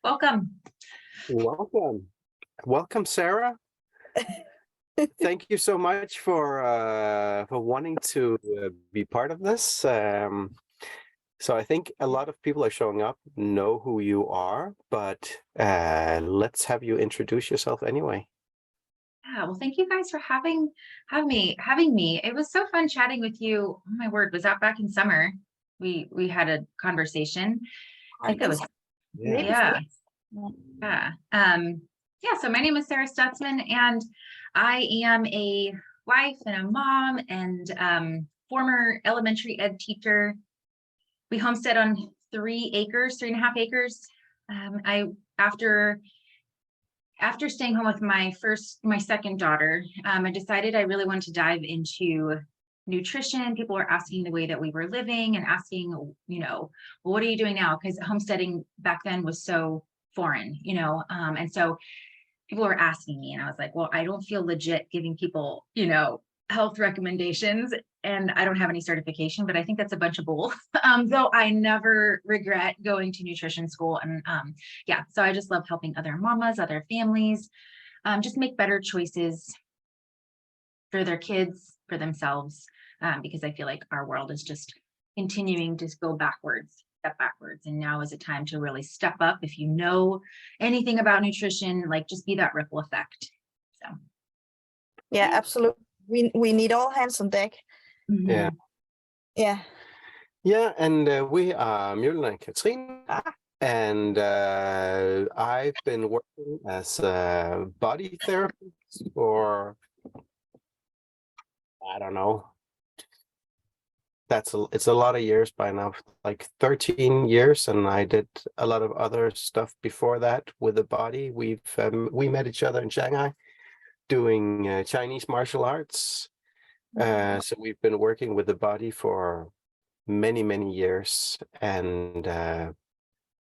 Welcome. Welcome, Sarah. Thank you so much for wanting to be part of this. So I think a lot of people are showing up, know who you are, but let's have you introduce yourself anyway. Yeah, well, thank you guys for having me. It was so fun chatting with you. Oh my word, was that back in summer? We had a conversation. I think that was yeah. So my name is Sarah Stutzman, and I am a wife and a mom and former elementary ed teacher. We homestead on 3.5 acres. After staying home with my second daughter, I decided I really wanted to dive into nutrition. People were asking the way that we were living and asking, well, what are you doing now? Because homesteading back then was so foreign, and so people were asking me, and I was like, well, I don't feel legit giving people, health recommendations, and I don't have any certification, but I think that's a bunch of bull. Though I never regret going to nutrition school. And so I just love helping other mamas, other families, just make better choices for their kids, for themselves, because I feel like our world is just continuing to go step backwards. And now is a time to really step up. If you know anything about nutrition, like just be that ripple effect. So. Yeah, absolutely. We need all hands on deck. Yeah. Yeah, and we are Mjølner and Katrine, and I've been working as a body therapist for, I don't know, it's a lot of years by now, like 13 years, and I did a lot of other stuff before that with the body. We met each other in Shanghai doing Chinese martial arts. So we've been working with the body for many years, and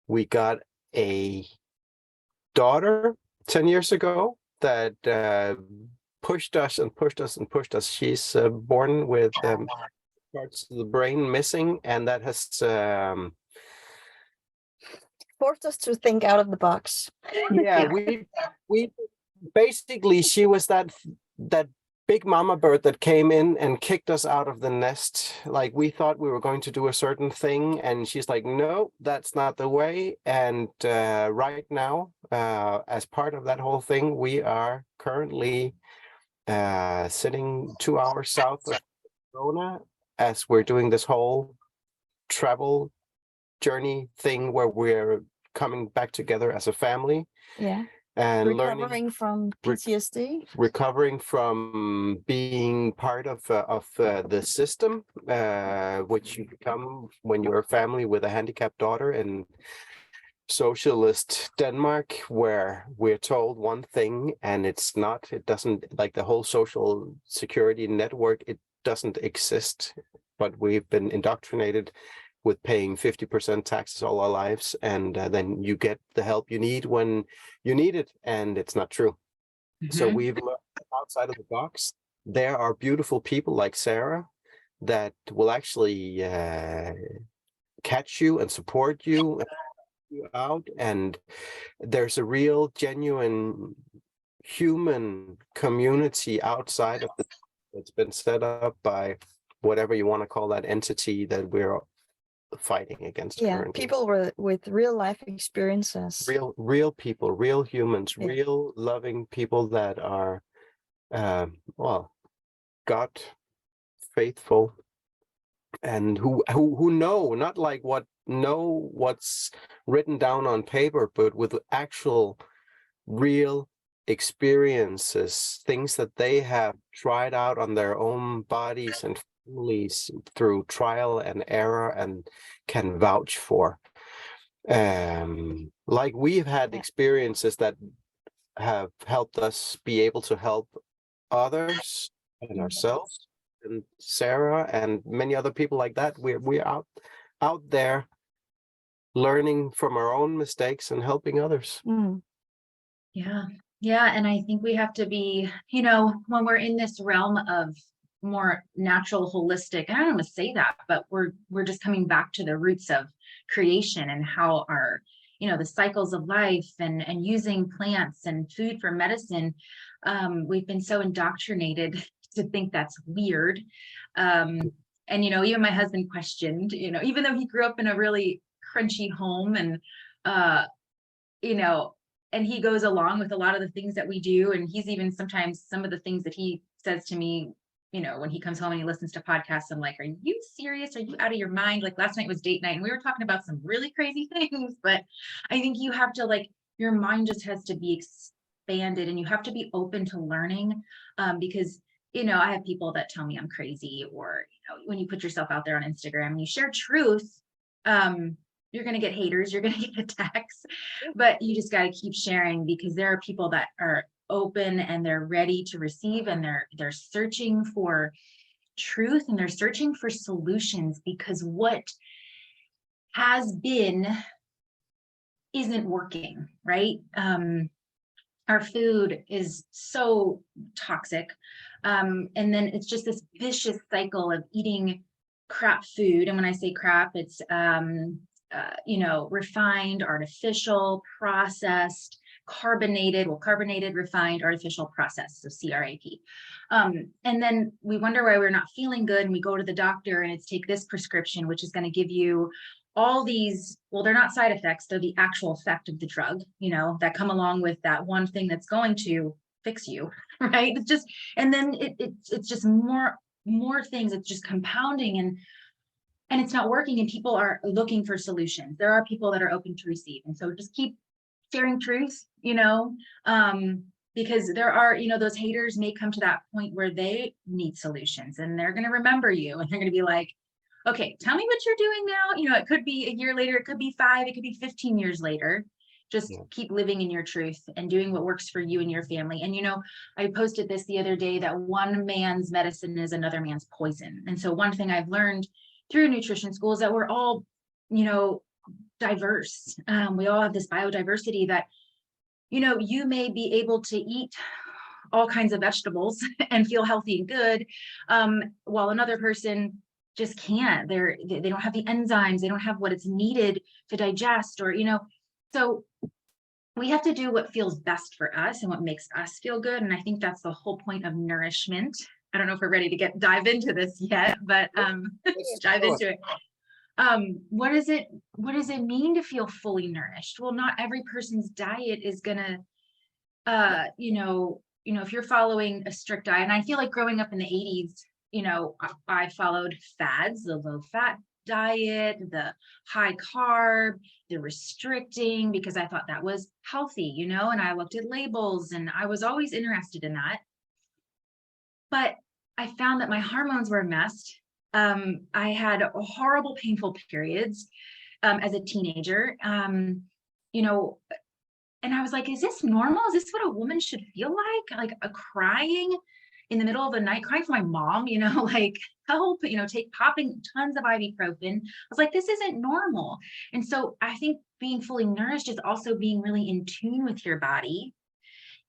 we got a daughter 10 years ago that pushed us. She's born with parts of the brain missing, and that has forced us to think out of the box. Yeah, we basically, she was that big mama bird that came in and kicked us out of the nest. Like, we thought we were going to do a certain thing, and she's like, no, that's not the way. And right now, as part of that whole thing, we are currently sitting 2 hours south of Corona as we're doing this whole travel journey thing where we're coming back together as a family. Yeah. And recovering from PTSD, recovering from being part of the system, which you become when you're a family with a handicapped daughter in socialist Denmark, where we're told one thing and it doesn't, like the whole social security network, it doesn't exist, but we've been indoctrinated with paying 50% taxes all our lives, and then you get the help you need when you need it, and it's not true. So we've learned outside of the box. There are beautiful people like Sarah that will actually catch you and support you out, and there's a real genuine human community outside of it's been set up by whatever you want to call that entity that we're fighting against. Yeah, people with real life experiences, real people, real humans, real loving people that are God faithful, and who know, not like what's written down on paper, but with actual real experiences, things that they have tried out on their own bodies and families through trial and error, and can vouch for. Like, we've had experiences that have helped us be able to help others and ourselves, and Sarah and many other people like that. We're out there learning from our own mistakes and helping others. Yeah, and I think we have to be, when we're in this realm of more natural, holistic, I don't want to say that, but we're just coming back to the roots of creation and how our the cycles of life and using plants and food for medicine. We've been so indoctrinated to think that's weird. And, even my husband questioned, even though he grew up in a really crunchy home and, and he goes along with a lot of the things that we do. And he's even sometimes some of the things that he says to me, when he comes home and he listens to podcasts, I'm like, are you serious? Are you out of your mind? Like last night was date night and we were talking about some really crazy things, but I think you have to your mind just has to be expanded and you have to be open to learning, because, I have people that tell me I'm crazy, or, when you put yourself out there on Instagram and you share truth, you're going to get haters, you're going to get attacks, but you just got to keep sharing, because there are people that are open and they're ready to receive, and they're searching for truth and they're searching for solutions, because what has been isn't working, right? Our food is so toxic, and then it's just this vicious cycle of eating crap food. And when I say crap, it's refined, artificial, processed, carbonated, refined, artificial, processed, so CRAP. And then we wonder why we're not feeling good, and we go to the doctor and it's take this prescription, which is going to give you all these, well, they're not side effects, they're the actual effect of the drug, that come along with that one thing that's going to fix you, right? It's just, and then it's just more things, it's just compounding, and it's not working, and people are looking for solutions. There are people that are open to receive. And so just keep sharing truth, because there are, those haters may come to that point where they need solutions, and they're going to remember you, and they're going to be like, okay, tell me what you're doing now. It could be a year later, it could be 5, it could be 15 years later. Just keep living in your truth and doing what works for you and your family. And, I posted this the other day, that one man's medicine is another man's poison. And so one thing I've learned through nutrition school is that we're all, diverse. We all have this biodiversity that, you may be able to eat all kinds of vegetables and feel healthy and good, while another person just can't. They don't have the enzymes, they don't have what it's needed to digest, or, so we have to do what feels best for us and what makes us feel good. And I think that's the whole point of nourishment. I don't know if we're ready to dive into this yet, but let's dive into it. What does it mean to feel fully nourished? Well, not every person's diet is gonna, if you're following a strict diet, and I feel like growing up in the 80s, I followed fads, the low fat diet, the high carb, the restricting, because I thought that was healthy, and I looked at labels and I was always interested in that. But I found that my hormones were a mess. I had horrible, painful periods as a teenager, and I was like, is this normal? Is this what a woman should feel like? Like a crying in the middle of the night, crying for my mom, like help, popping tons of ibuprofen. I was like, this isn't normal. And so I think being fully nourished is also being really in tune with your body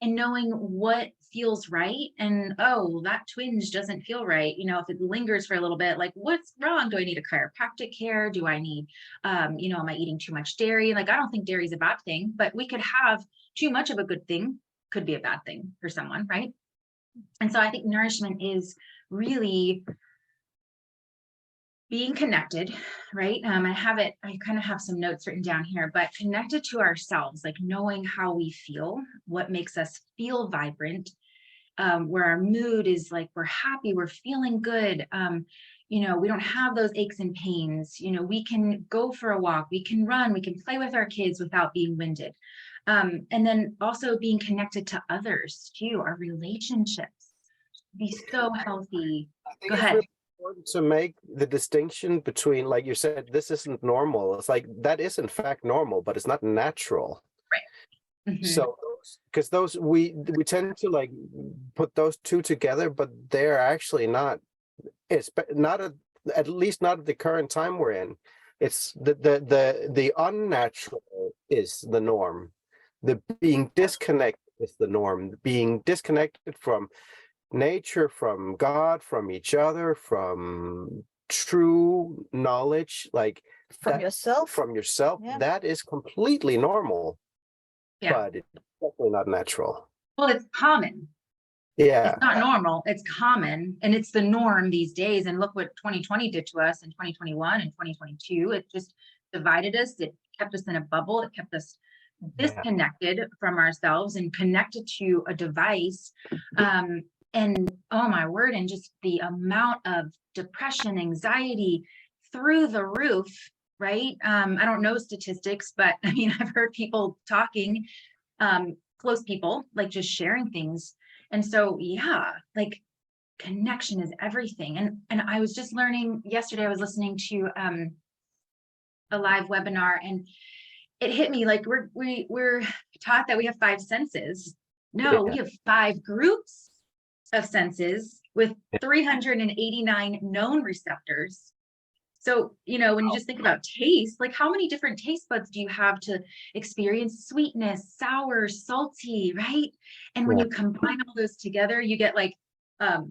and knowing what feels right. And, oh, that twinge doesn't feel right. If it lingers for a little bit, like what's wrong? Do I need a chiropractic care? Do I need, am I eating too much dairy? Like, I don't think dairy is a bad thing, but we could have too much of a good thing, could be a bad thing for someone, right? And so I think nourishment is really being connected, right? I kind of have some notes written down here, but connected to ourselves, like knowing how we feel, what makes us feel vibrant, where our mood is like, we're happy, we're feeling good. We don't have those aches and pains. We can go for a walk, we can run, we can play with our kids without being winded. And then also being connected to others too, our relationships, be so healthy. Go ahead. Important to make the distinction between, like you said, this isn't normal. It's like that is in fact normal, but it's not natural. Right. Mm-hmm. So because we tend to like put those two together, but they're actually not. It's not at least not at the current time we're in. It's the unnatural is the norm. The being disconnected is the norm. Being disconnected from nature, from God, from each other, from true knowledge, like from yourself. From yourself, Yeah. that is completely normal, Yeah. but it's definitely not natural. Well, it's common. Yeah. It's not normal, it's common, and it's the norm these days. And look what 2020 did to us in 2021 and 2022. It just divided us. It kept us in a bubble. It kept us disconnected from ourselves and connected to a device. And oh my word, and just the amount of depression, anxiety through the roof, right? I don't know statistics, but I mean, I've heard people talking, close people, like just sharing things. And so, yeah, like connection is everything. And I was just learning yesterday, I was listening to a live webinar, and it hit me like we're taught that we have 5 senses. No, we have 5 groups of senses with 389 known receptors. So, you know, when you just think about taste, like how many different taste buds do you have to experience sweetness, sour, salty, right? And when you combine all those together, you get like, I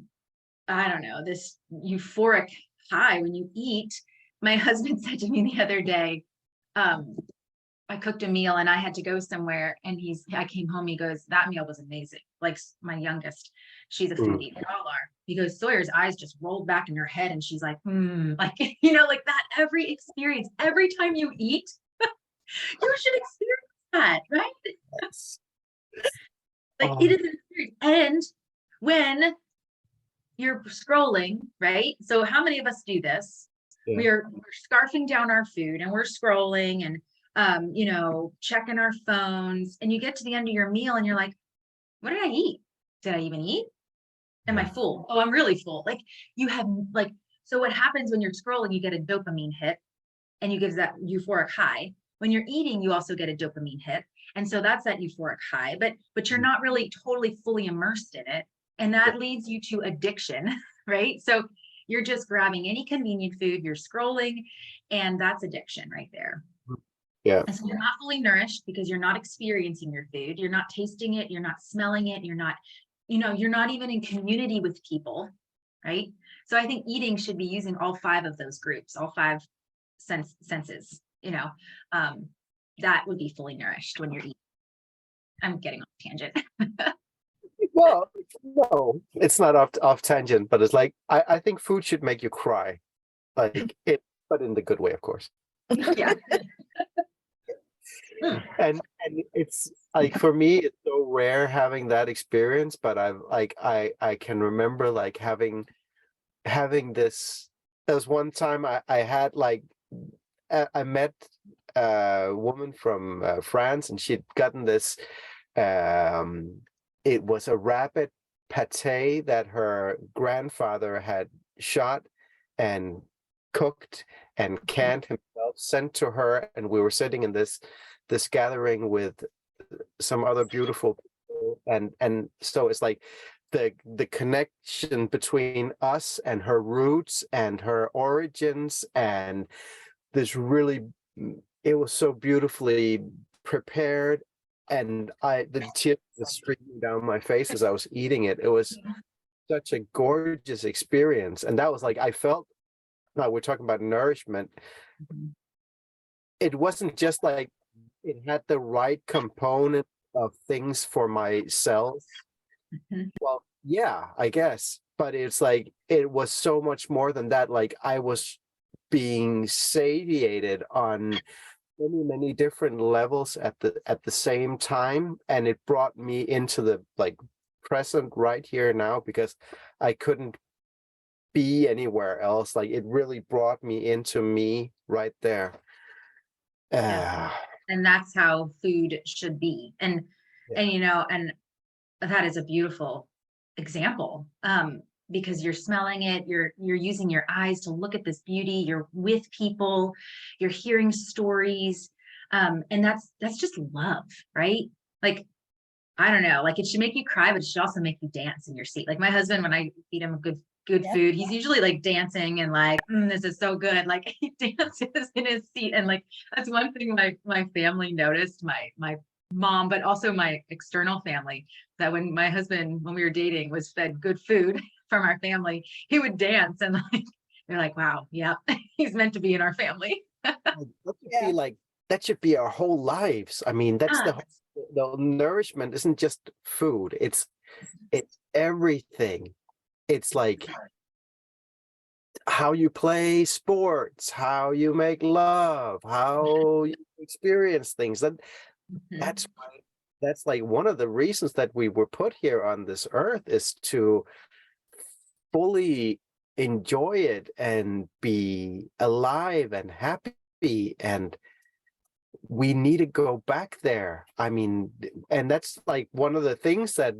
don't know, this euphoric high when you eat. My husband said to me the other day, I cooked a meal and I had to go somewhere, and I came home, he goes, that meal was amazing. Like my youngest, she's a foodie, they all are. He goes, Sawyer's eyes just rolled back in her head and she's like, like, you know, like that every experience, every time you eat, you should experience that, right? Like it is an experience. And when you're scrolling, right? So how many of us do this? We're scarfing down our food and we're scrolling and you know, checking our phones, and you get to the end of your meal and you're like, what did I eat? Did I even eat? Am I full? Oh, I'm really full. Like you have like, so what happens when you're scrolling, you get a dopamine hit and you give that euphoric high. When you're eating, you also get a dopamine hit. And so that's that euphoric high, but you're not really totally fully immersed in it. And that leads you to addiction, right? So you're just grabbing any convenient food, you're scrolling, and that's addiction right there. Yeah. And so you're not fully nourished because you're not experiencing your food. You're not tasting it. You're not smelling it. You're not, you know, you're not even in community with people, right? So I think eating should be using all 5 of those groups, all 5 senses, you know, that would be fully nourished when you're eating. I'm getting off tangent. Well, no, it's not off tangent, but it's like, I think food should make you cry, like it, but in the good way, of course. Yeah. And it's like, for me, it's so rare having that experience, but I can remember like having this. There was one time I had like, I met a woman from France, and she'd gotten this, it was a rabbit pate that her grandfather had shot and cooked and canned himself, sent to her, and we were sitting in this gathering with some other beautiful people, and so it's like the connection between us and her roots and her origins, and this really, it was so beautifully prepared, and the tears were streaming down my face as I was eating it. It was such a gorgeous experience, and that was like, I felt, now we're talking about nourishment. It wasn't just like it had the right component of things for my cells. Well, yeah, I guess, but it's like, it was so much more than that. Like I was being satiated on many different levels at the same time, and it brought me into the like present right here now, because I couldn't be anywhere else. Like it really brought me into me right there. And that's how food should be. And you know, and that is a beautiful example, because you're smelling it, you're using your eyes to look at this beauty, you're with people, you're hearing stories, and that's just love, right? Like, I don't know, like it should make you cry, but it should also make you dance in your seat. Like my husband, when I feed him good food, he's usually like dancing and like, this is so good. Like he dances in his seat. And like, that's one thing my family noticed, my mom, but also my external family, that when my husband, when we were dating, was fed good food from our family, he would dance, and like, they're like, wow, yeah, he's meant to be in our family. That should be like, that should be our whole lives. I mean, that's the nourishment isn't just food. It's everything. It's like how you play sports, how you make love, how you experience things. That's that's like one of the reasons that we were put here on this earth, is to fully enjoy it and be alive and happy, and we need to go back there. I mean, and that's like one of the things that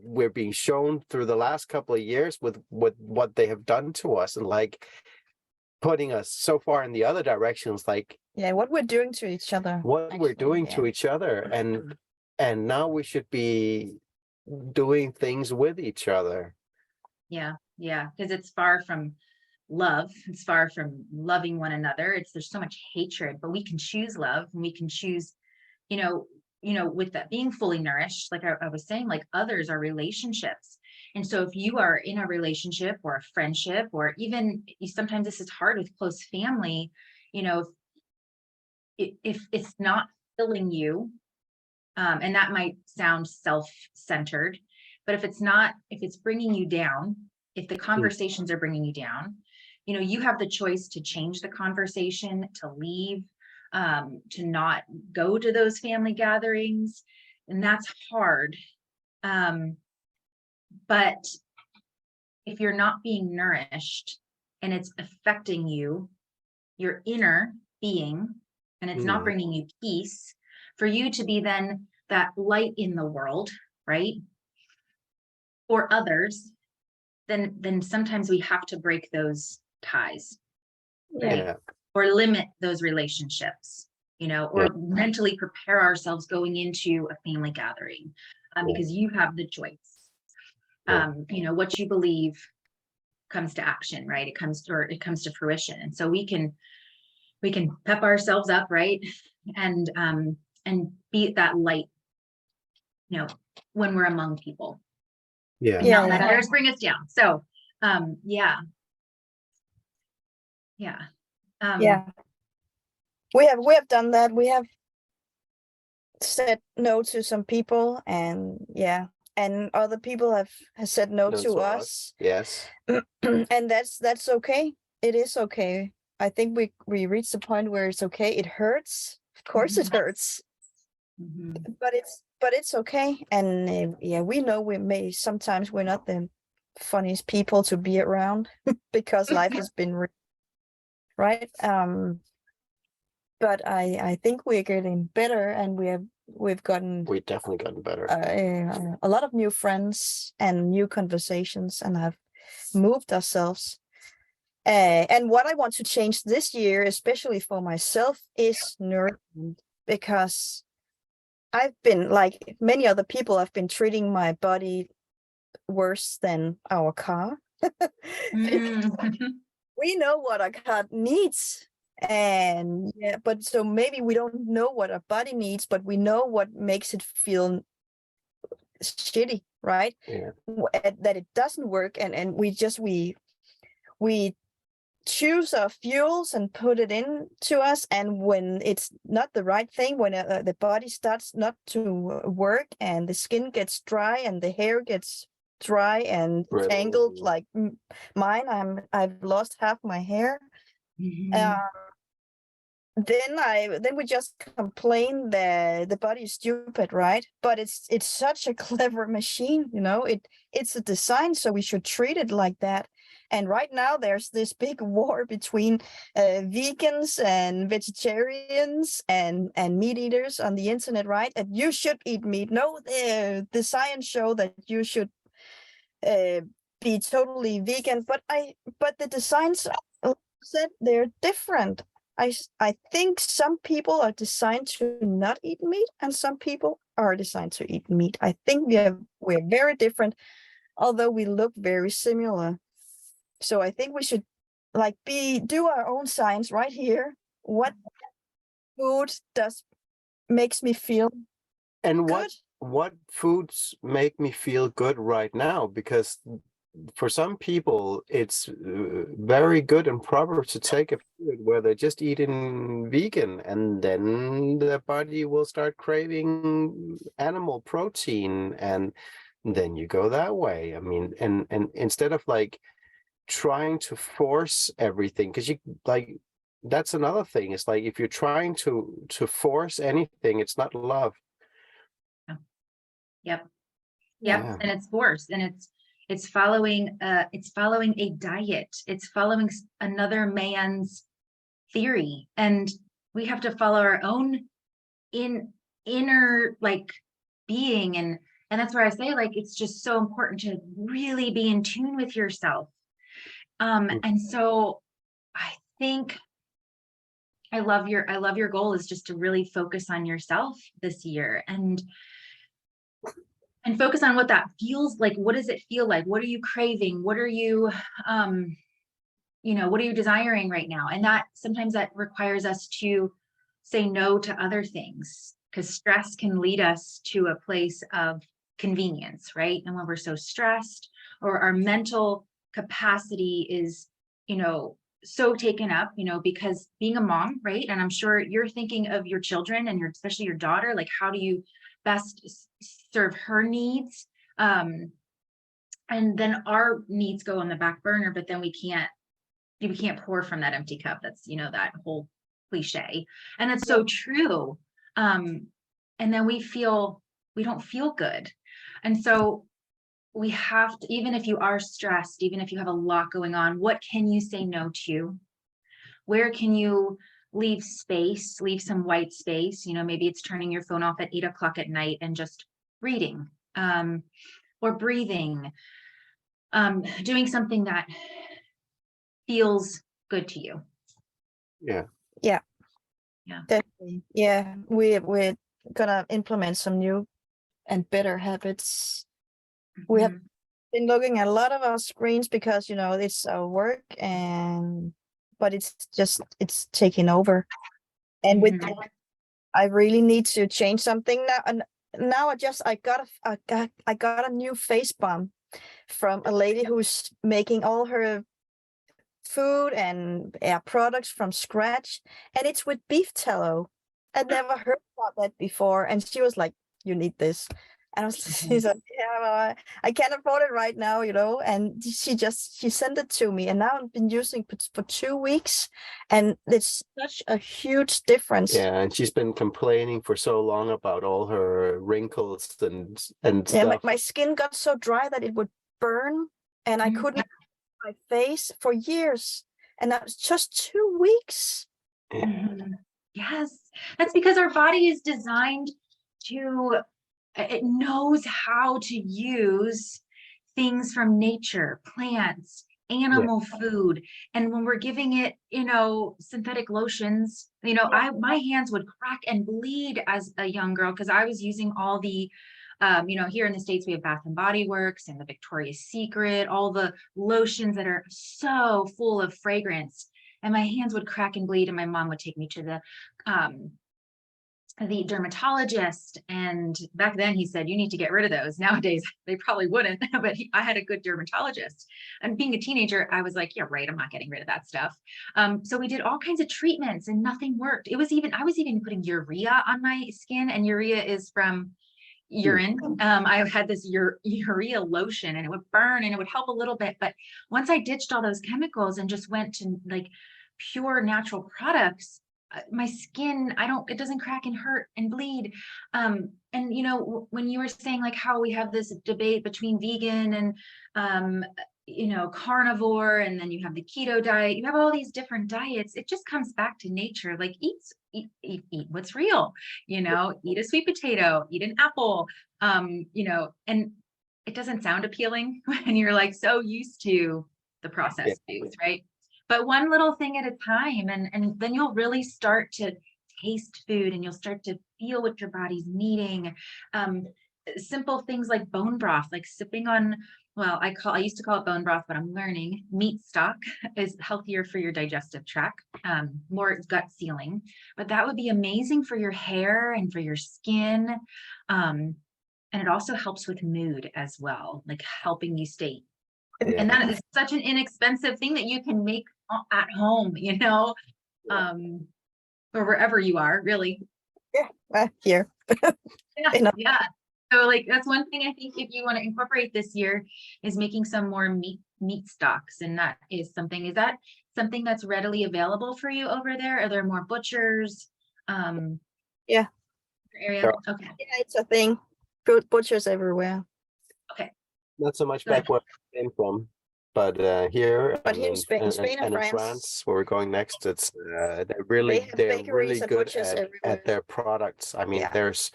we're being shown through the last couple of years with what they have done to us, and like putting us so far in the other directions, like what we're doing to each other. what we're doing to each other, and now we should be doing things with each other. Yeah, because it's far from love. It's far from loving one another. There's so much hatred, but we can choose love, and we can choose, with that being fully nourished, like I was saying, like others are relationships. And so if you are in a relationship or a friendship, or even sometimes this is hard with close family, if it's not filling you, and that might sound self-centered, but if it's bringing you down, if the conversations are bringing you down, you have the choice to change the conversation, to leave, to not go to those family gatherings. And that's hard. But if you're not being nourished and it's affecting you, your inner being, and it's not bringing you peace, for you to be then that light in the world, right? For others, then sometimes we have to break those ties, right? Or limit those relationships, or mentally prepare ourselves going into a family gathering, because you have the choice. What you believe comes to action, right? It comes to fruition. And so we can pep ourselves up, right? And be that light, when we're among people. Not let others bring us down. So we have done that. We have said no to some people, and other people have said no to us. Yes. And that's okay. It is okay. I think we reached the point where it's okay. It hurts, of course. It hurts, but it's okay. And we know sometimes we're not the funniest people to be around because life has been right. But I think we're getting better, and we've definitely gotten better. A lot of new friends and new conversations, and have moved ourselves. And what I want to change this year, especially for myself, is nourishment, because I've been, like many other people, I've been treating my body worse than our car. We know what our car needs. And but so maybe we don't know what our body needs, but we know what makes it feel shitty, right? That it doesn't work, and we choose our fuels and put it into us, and when it's not the right thing, when the body starts not to work, and the skin gets dry and the hair gets dry and tangled, like mine, I've lost half my hair. Then we just complain that the body is stupid, right? But it's such a clever machine, it's a design, so we should treat it like that. And right now there's this big war between vegans and vegetarians and meat eaters on the internet, right? And you should eat meat. No, the science show that you should be totally vegan, but the designs said they're different. I think some people are designed to not eat meat, and some people are designed to eat meat. I think we're very different, although we look very similar. So I think we should do our own science right here. What food makes me feel and good? What foods make me feel good right now? Because for some people, it's very good and proper to take a period where they're just eating vegan, and then their body will start craving animal protein, and then you go that way. I mean, and instead of like trying to force everything, because you like that's another thing. It's like if you're trying to force anything, it's not love. Yep. Yeah. And it's forced, and it's following a diet. It's following another man's theory, and we have to follow our own inner like being, and that's where I say, like, it's just so important to really be in tune with yourself. And so I think I love your goal is just to really focus on yourself this year, and focus on what that feels like. What does it feel like? What are you craving? What are you what are you desiring right now? And that sometimes that requires us to say no to other things, because stress can lead us to a place of convenience, right? And when we're so stressed, or our mental capacity is, so taken up, because being a mom, right? And I'm sure you're thinking of your children and especially your daughter, like, how do you best serve her needs? And then our needs go on the back burner, but then we can't pour from that empty cup. That's, that whole cliche. And it's so true. And then we don't feel good. And so we have to, even if you are stressed, even if you have a lot going on, what can you say no to? Where can you leave some white space? Maybe it's turning your phone off at 8 o'clock at night and just reading, or breathing, doing something that feels good to you. Yeah. Definitely. Yeah, we're gonna implement some new and better habits. We have been looking at a lot of our screens because it's our work, but it's taking over. And with that, I really need to change something now. And now I got a new face balm from a lady who's making all her food and products from scratch, and it's with beef tallow. I'd never heard about that before, and she was like, "You need this," and I was she's like, "Yeah, well, I can't afford it right now, And she sent it to me, and now I've been using it for 2 weeks, and it's such a huge difference. Yeah, and she's been complaining for so long about all her wrinkles and Yeah, stuff. my skin got so dry that it would burn, and I couldn't my face for years, and that was just 2 weeks. Yes, that's because our body is designed it knows how to use things from nature, plants, animal food. And when we're giving it, synthetic lotions, my hands would crack and bleed as a young girl, because I was using all the here in the States, we have Bath and Body Works and the Victoria's Secret, all the lotions that are so full of fragrance, and my hands would crack and bleed, and my mom would take me to the dermatologist. And back then he said, you need to get rid of those. Nowadays, they probably wouldn't, but I had a good dermatologist. And being a teenager, I was like, yeah, right, I'm not getting rid of that stuff. So we did all kinds of treatments and nothing worked. I was even putting urea on my skin, and urea is from urine. I had this urea lotion, and it would burn and it would help a little bit. But once I ditched all those chemicals and just went to like pure natural products, my skin, it doesn't crack and hurt and bleed. And when you were saying like how we have this debate between vegan and carnivore, and then you have the keto diet, you have all these different diets, it just comes back to nature. Like eat what's real, eat a sweet potato, eat an apple, and it doesn't sound appealing when you're like so used to the processed foods, right? But one little thing at a time, and then you'll really start to taste food, and you'll start to feel what your body's needing. Simple things like bone broth, like sipping on, well, I used to call it bone broth, but I'm learning meat stock is healthier for your digestive tract, more gut sealing. But that would be amazing for your hair and for your skin. And it also helps with mood as well, like helping you stay And that is such an inexpensive thing that you can make at home, you know, or wherever you are, really. Here. Yeah, yeah. So like that's one thing I think if you want to incorporate this year is making some more meat stocks, and that is something. Is that something that's readily available for you over there? Are there more butchers? Yeah. Area. Okay. Yeah, it's a thing. Fruit butchers everywhere. Okay. Not so much Good. back where I came from, but here, But here in Spain, and in France, where we're going next, it's they're really bakeries and good butchers everywhere. at their products. I mean, Yeah. there's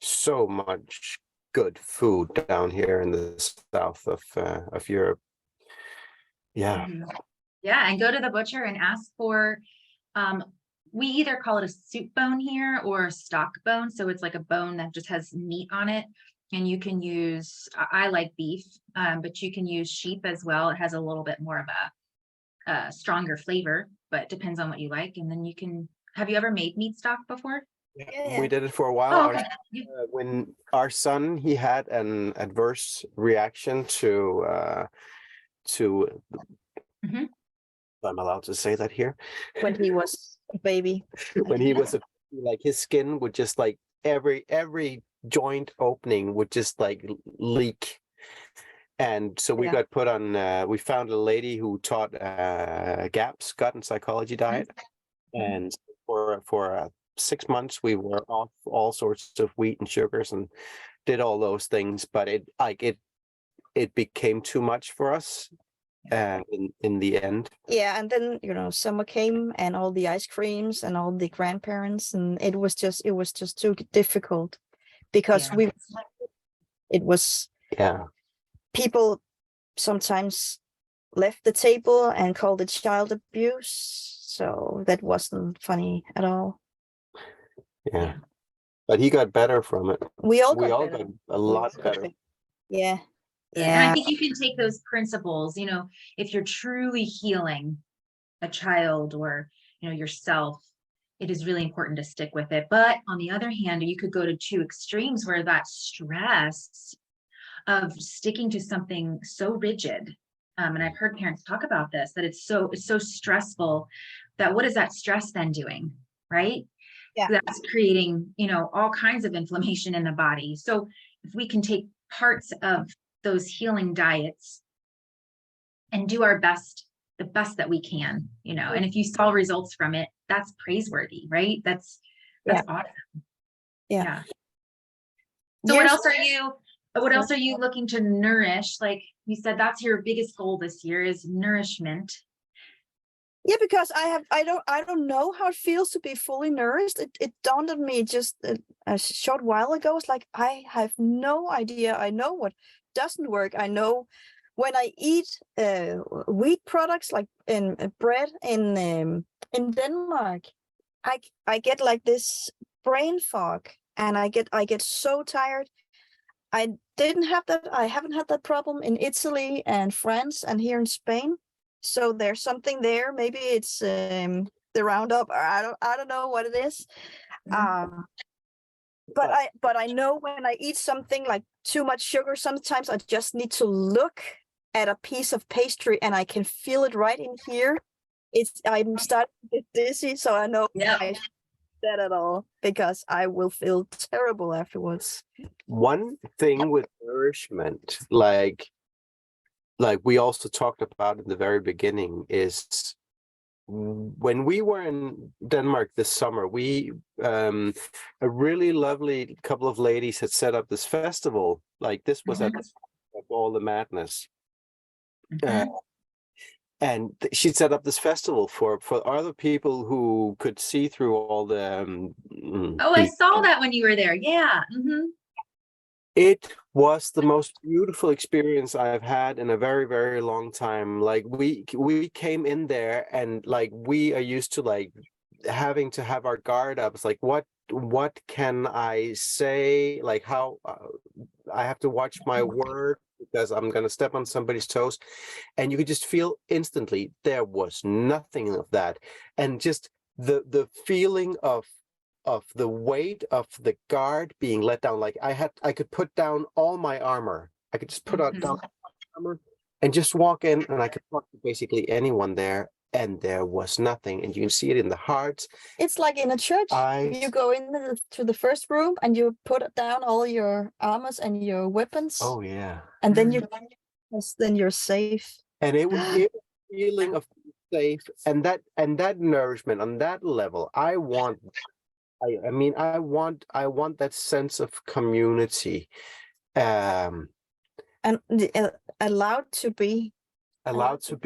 so much good food down here in the south of Europe. Yeah. Mhm. Yeah, and go to the butcher and ask for, we either call it a soup bone here or a stock bone. So it's like a bone that just has meat on it. And you can use, I like beef, but you can use sheep as well. It has a little bit more of a stronger flavor, but depends on what you like. And then you can, have you ever made meat stock before? Yeah. We did it for a while. Oh, okay. When our son, he had an adverse reaction to Mhm. I'm allowed to say that here. When he was a baby. When he was like his skin would just like every joint opening would just like leak. And so we got put on, we found a lady who taught GAPS, gut and psychology diet. And for 6 months, we were off all sorts of wheat and sugars and did all those things. But it became too much for us in the end. Yeah, and then summer came and all the ice creams and all the grandparents, and it was just too difficult because it was people sometimes left the table and called it child abuse, so that wasn't funny at all. Yeah, but he got better from it. We all got a lot better. Yeah. And I think you can take those principles, if you're truly healing a child or, yourself, it is really important to stick with it. But on the other hand, you could go to two extremes where that stress of sticking to something so rigid, and I've heard parents talk about this, that it's so stressful that what is that stress then doing, right? Yeah. That's creating, all kinds of inflammation in the body. So if we can take parts of those healing diets and do our best, the best that we can, and if you saw results from it, that's praiseworthy, right? That's awesome. Yeah. So what else are you looking to nourish? Like you said, that's your biggest goal this year is nourishment. Yeah, because I don't know how it feels to be fully nourished. It dawned on me just a short while ago. It's like I have no idea. I know what doesn't work. I know when I eat wheat products like in bread in Denmark, I get like this brain fog, and I get so tired. I didn't have that. I haven't had that problem in Italy and France and here in Spain. So there's something there. Maybe it's the Roundup, or I don't know what it is. But I know when I eat something like too much sugar, sometimes I just need to look at a piece of pastry and I can feel it right in here. I'm starting to get dizzy, so I know I shouldn't do that at all because I will feel terrible afterwards. One thing with nourishment, like we also talked about in the very beginning, is when we were in Denmark this summer, we a really lovely couple of ladies had set up this festival. Like this was at the of all the madness. And she set up this festival for other people who could see through all the I saw that when you were there. Yeah. It was the most beautiful experience I've had in a very, very long time. Like we came in there and like we are used to like having to have our guard up. It's like what can I say? Like how I have to watch my word because I'm gonna step on somebody's toes. And you could just feel instantly there was nothing of that. And just the feeling of the weight of the guard being let down. Like I could put down all my armor. I could just put down armor and just walk in, and I could talk to basically anyone there, and there was nothing. And you can see it in the hearts. It's like in a church. You go in to the first room and you put down all your armors and your weapons. Oh yeah. And then you're safe. And it was a feeling of safe, and that nourishment on that level. I want that sense of community. And allowed to be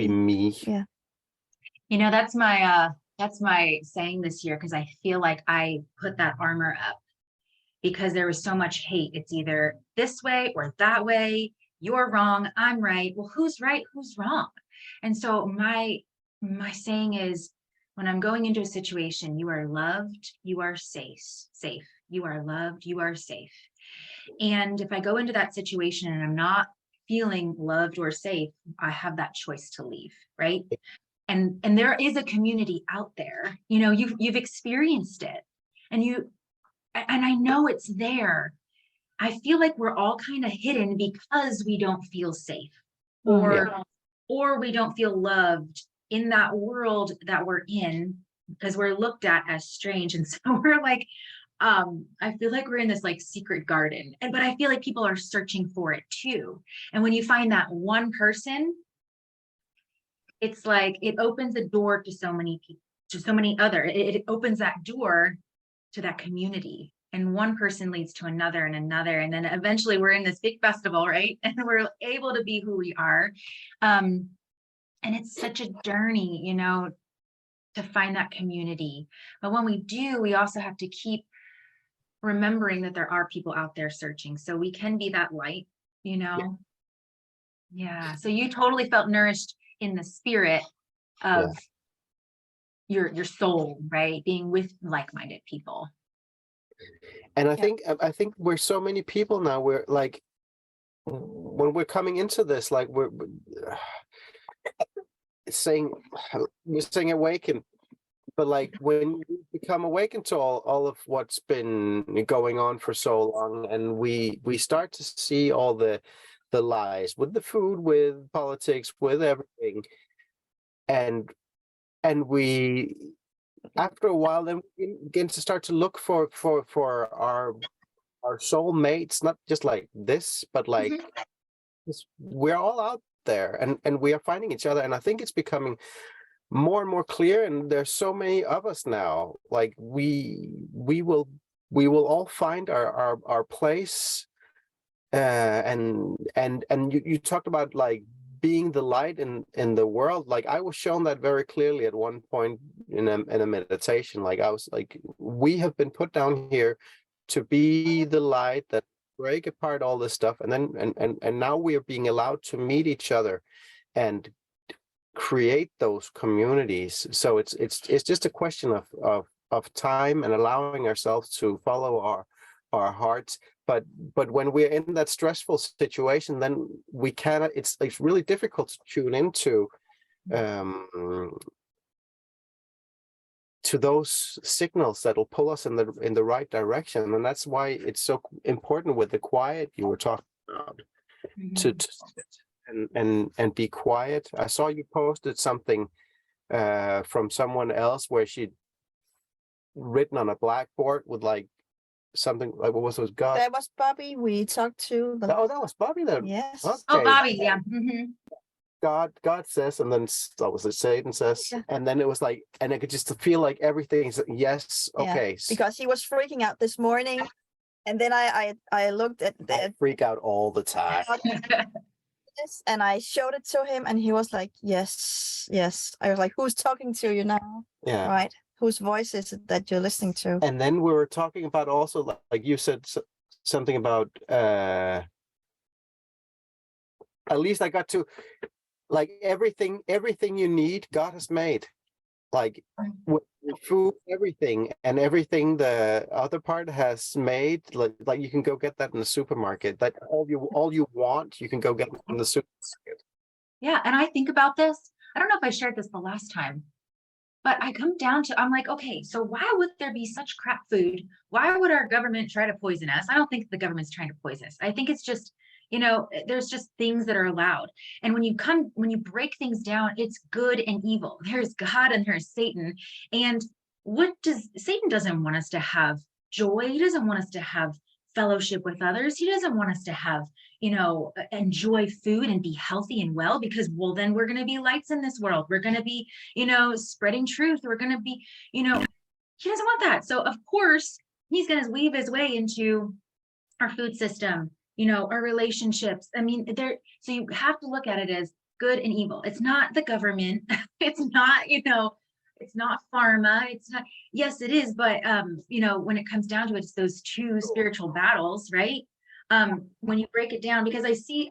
me. Yeah. You know, that's my saying this year, because I feel like I put that armor up because there was so much hate. It's either this way or that way. You're wrong, I'm right. Well, who's right? Who's wrong? And so my saying is, when I'm going into a situation, you are loved, you are safe. You are loved, you are safe. And if I go into that situation and I'm not feeling loved or safe, I have that choice to leave, right? And there is a community out there, you know, you've experienced it, and I know it's there. I feel like we're all kind of hidden because we don't feel safe, or we don't feel loved in that world that we're in, because we're looked at as strange. And so we're like, I feel like we're in this like secret garden, but I feel like people are searching for it too. And when you find that one person, it's like it opens the door to so many people, to so many other. It opens that door to that community, and one person leads to another and another, and then eventually we're in this big festival, right? And we're able to be who we are. And it's such a journey, you know, to find that community. But when we do, we also have to keep remembering that there are people out there searching, so we can be that light, you know. Yeah. So you totally felt nourished in the spirit of your soul, right? Being with like-minded people. And I think we're so many people now, we're like, when we're coming into this, like we're saying awaken, but like when you become awakened to all of what's been going on for so long, and we start to see all the lies with the food, with politics, with everything, and we, after a while, then we begin to start to look for our soul mates, not just like this, but like we're all out there, and we are finding each other. And I think it's becoming more and more clear, and there's so many of us now, like we will all find our place. And you talked about like being the light in the world. Like I was shown that very clearly at one point in a meditation. Like I was like, we have been put down here to be the light that break apart all this stuff, and then and now we are being allowed to meet each other and create those communities. So it's just a question of time and allowing ourselves to follow our hearts. But when we're in that stressful situation, then we cannot, it's really difficult to tune into to those signals that will pull us in the right direction. And that's why it's so important with the quiet you were talking about, to sit and be quiet. I saw you posted something from someone else where she'd written on a blackboard with like something like, what was it? God. That was Bobby we talked to. That was Bobby then. Yes. Okay. Oh, Bobby, yeah. God says, and then that was it, Satan says, and then it was like, and I could just feel like everything's yes, okay. Because he was freaking out this morning, and then I looked at I freak out all the time. And I showed it to him, and he was like, yes. I was like, who's talking to you now? Yeah. Right. Whose voice is it that you're listening to? And then we were talking about also, like you said something about, at least I got to, like everything you need, God has made. Like with food, everything, and everything the other part has made. Like you can go get that in the supermarket. That all you want, you can go get in the supermarket. Yeah, and I think about this. I don't know if I shared this the last time, but I come down to, I'm like, okay, so why would there be such crap food? Why would our government try to poison us? I don't think the government's trying to poison us. I think it's just, there's just things that are allowed. And when you break things down, it's good and evil. There's God and there's Satan. And Satan doesn't want us to have joy. He doesn't want us to have fellowship with others. He doesn't want us to have, enjoy food and be healthy and well, because, well, then we're going to be lights in this world. We're going to be, spreading truth. We're going to be, he doesn't want that. So of course he's going to weave his way into our food system, our relationships. I mean, so you have to look at it as good and evil. It's not the government. It's not, it's not pharma. It's not, yes, it is. But, when it comes down to it, it's those two spiritual battles, right? When you break it down, because I see,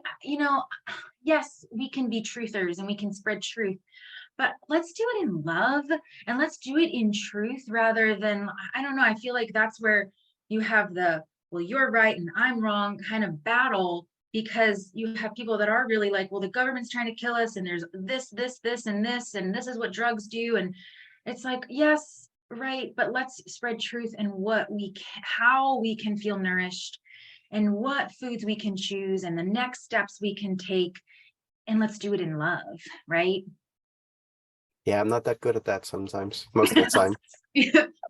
yes, we can be truthers and we can spread truth, but let's do it in love and let's do it in truth rather than, I don't know. I feel like that's where you have the, well, you're right and I'm wrong kind of battle, because you have people that are really like, well, the government's trying to kill us and there's this, and this is what drugs do. And it's like, yes, right. But let's spread truth and how we can feel nourished and what foods we can choose and the next steps we can take. And let's do it in love, right? Yeah, I'm not that good at that sometimes, most of the time.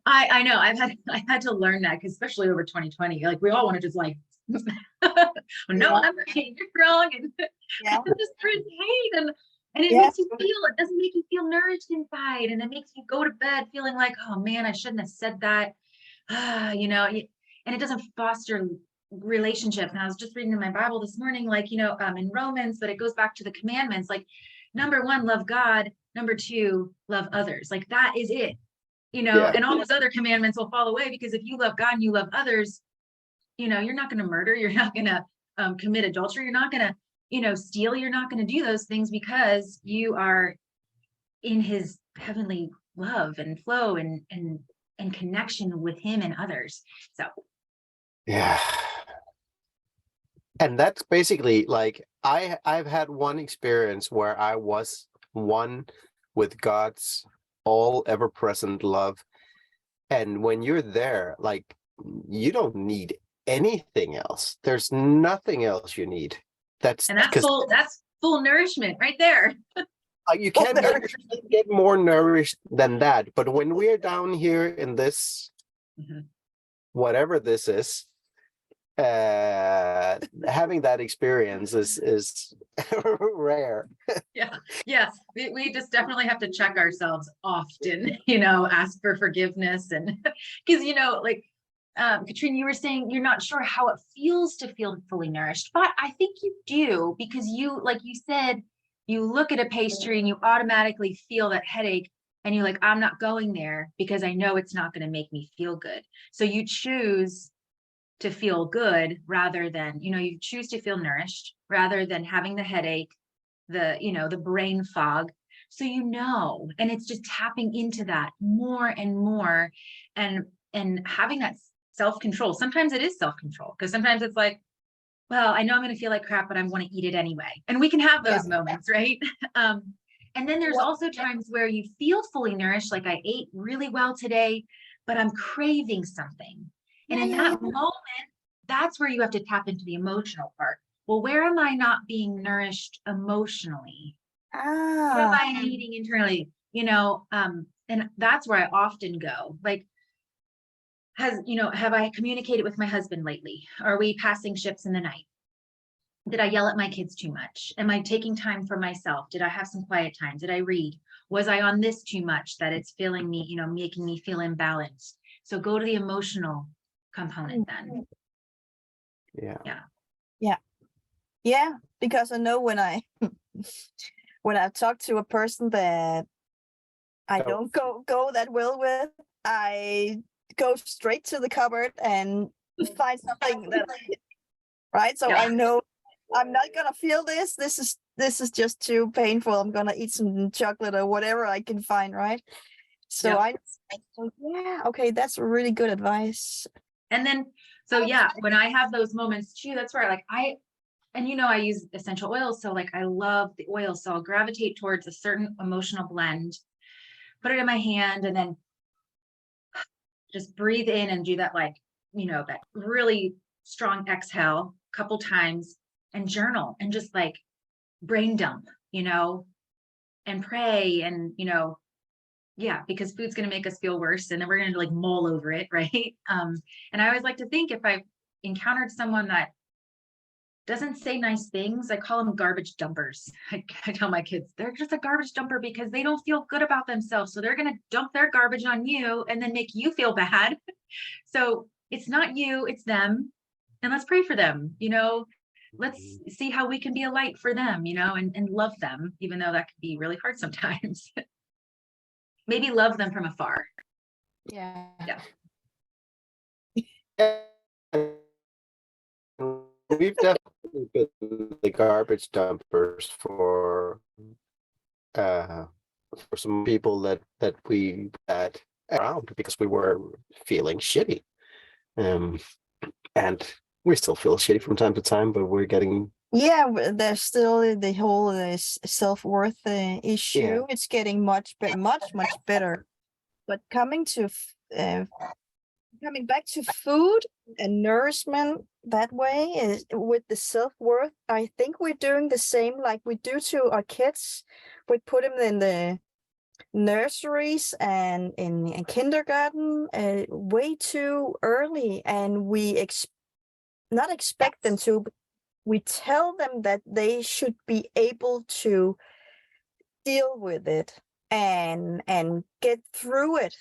I know I had to learn that, because especially over 2020, like we all want to just like, no, I'm right, you're wrong, and just hate, and it makes you feel, it doesn't make you feel nourished inside, and it makes you go to bed feeling like, oh man, I shouldn't have said that, and it doesn't foster relationships. And I was just reading in my Bible this morning, like, in Romans, but it goes back to the commandments, like, number one, love God. Number two, love others. Like that is it, and all those other commandments will fall away, because if you love God and you love others, you're not going to murder. You're not going to commit adultery. You're not going to, steal. You're not going to do those things, because you are in his heavenly love and flow and connection with him and others. So. Yeah. And that's basically like, I've had one experience where I was one with God's all ever present love. And when you're there, like, you don't need anything else. There's nothing else you need. That's full nourishment right there. You can't get more nourished than that. But when we're down here in this, whatever this is, having that experience is rare. Yeah. We just definitely have to check ourselves often, ask for forgiveness. And because, like, Katrine, you were saying you're not sure how it feels to feel fully nourished, but I think you do, because you, like you said, you look at a pastry and you automatically feel that headache, and you're like, I'm not going there because I know it's not going to make me feel good. So you choose to feel good rather than, you choose to feel nourished rather than having the headache, the brain fog. So, and it's just tapping into that more and more, and having that self-control. Sometimes it is self-control, because sometimes it's like, well, I know I'm going to feel like crap, but I want to eat it anyway. And we can have those moments, right? And then there's also times where you feel fully nourished, like I ate really well today, but I'm craving something. And in that moment, that's where you have to tap into the emotional part. Well, where am I not being nourished emotionally? What am I eating internally? And that's where I often go. Like, have I communicated with my husband lately? Are we passing ships in the night? Did I yell at my kids too much? Am I taking time for myself? Did I have some quiet time? Did I read? Was I on this too much that it's feeling me, making me feel imbalanced? So go to the emotional component then. Yeah, because I know when I talk to a person that I don't go that well with, I go straight to the cupboard and find something that right. So I know I'm not gonna feel this. This is just too painful. I'm gonna eat some chocolate or whatever I can find, right? So okay, that's really good advice. And then, when I have those moments too, that's where I use essential oils. So like, I love the oil. So I'll gravitate towards a certain emotional blend, put it in my hand, and then just breathe in and do that, like, that really strong exhale a couple times. and journal and just like brain dump, and pray and, yeah, because food's going to make us feel worse and then we're going to like mull over it. Right. And I always like to think if I've encountered someone that doesn't say nice things, I call them garbage dumpers. I tell my kids, they're just a garbage dumper because they don't feel good about themselves. So they're going to dump their garbage on you and then make you feel bad. So it's not you, it's them. And let's pray for them, let's see how we can be a light for them, and love them, even though that can be really hard sometimes. Maybe love them from afar. Yeah. We've definitely been the garbage dumpers for some people that we had around because we were feeling shitty. And we still feel shitty from time to time, but we're getting. Yeah, there's still the whole self-worth issue. Yeah. It's getting much better. But coming back to food and nourishment that way is with the self-worth, I think we're doing the same like we do to our kids. We put them in the nurseries and in kindergarten way too early, and we not expect them to, but we tell them that they should be able to deal with it and get through it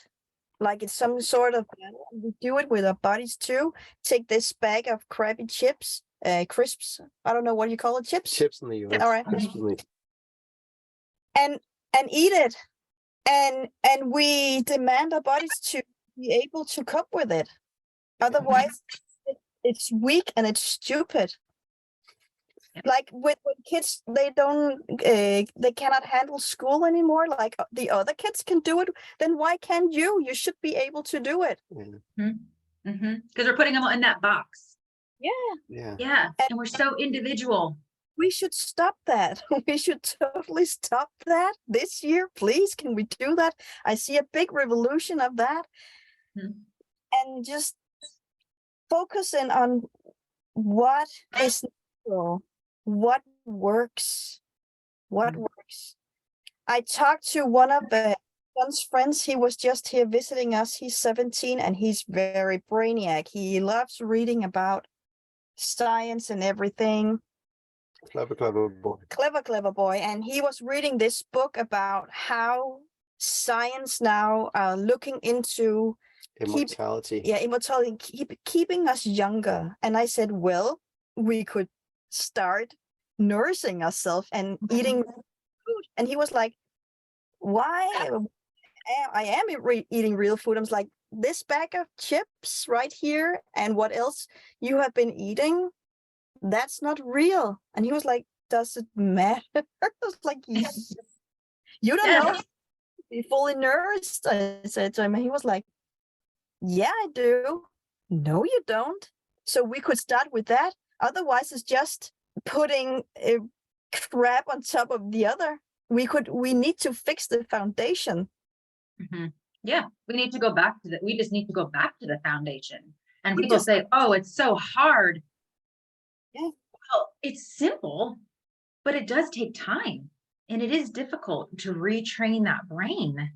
like it's some sort of battle. We do it with our bodies too. Take this bag of crappy chips, crisps, I don't know what you call it, chips In the US. all right, Crisply. and eat it, and we demand our bodies to be able to cope with it. Otherwise it's weak and it's stupid. Like with kids, they don't they cannot handle school anymore like the other kids can do it. Then why can't you should be able to do it. Because we're putting them in that box. Yeah. And we're so individual. We should stop that. We should totally stop that this year, please. Can we do that? I see a big revolution of that. And just focusing on what is natural, what works. I talked to one of the son's friends. He was just here visiting us. He's 17 and he's very brainiac. He loves reading about science and everything. Clever boy. Clever boy. And he was reading this book about how science now are looking into immortality. Immortality, keeping us younger. And I said, well, we could start nourishing ourselves and eating food. And he was like, why? I am eating real food. I was like, this bag of chips right here and what else you have been eating, that's not real. And he was like, does it matter? I was like, you don't know, be fully nourished, I said to him. And he was like, yeah, I do. No, you don't. So we could start with that. Otherwise, it's just putting crap on top of the other. We need to fix the foundation. Yeah, we need to go back to that. We just need to go back to the foundation. And people say, oh, it's so hard. Yeah. Well, it's simple, but it does take time. And it is difficult to retrain that brain,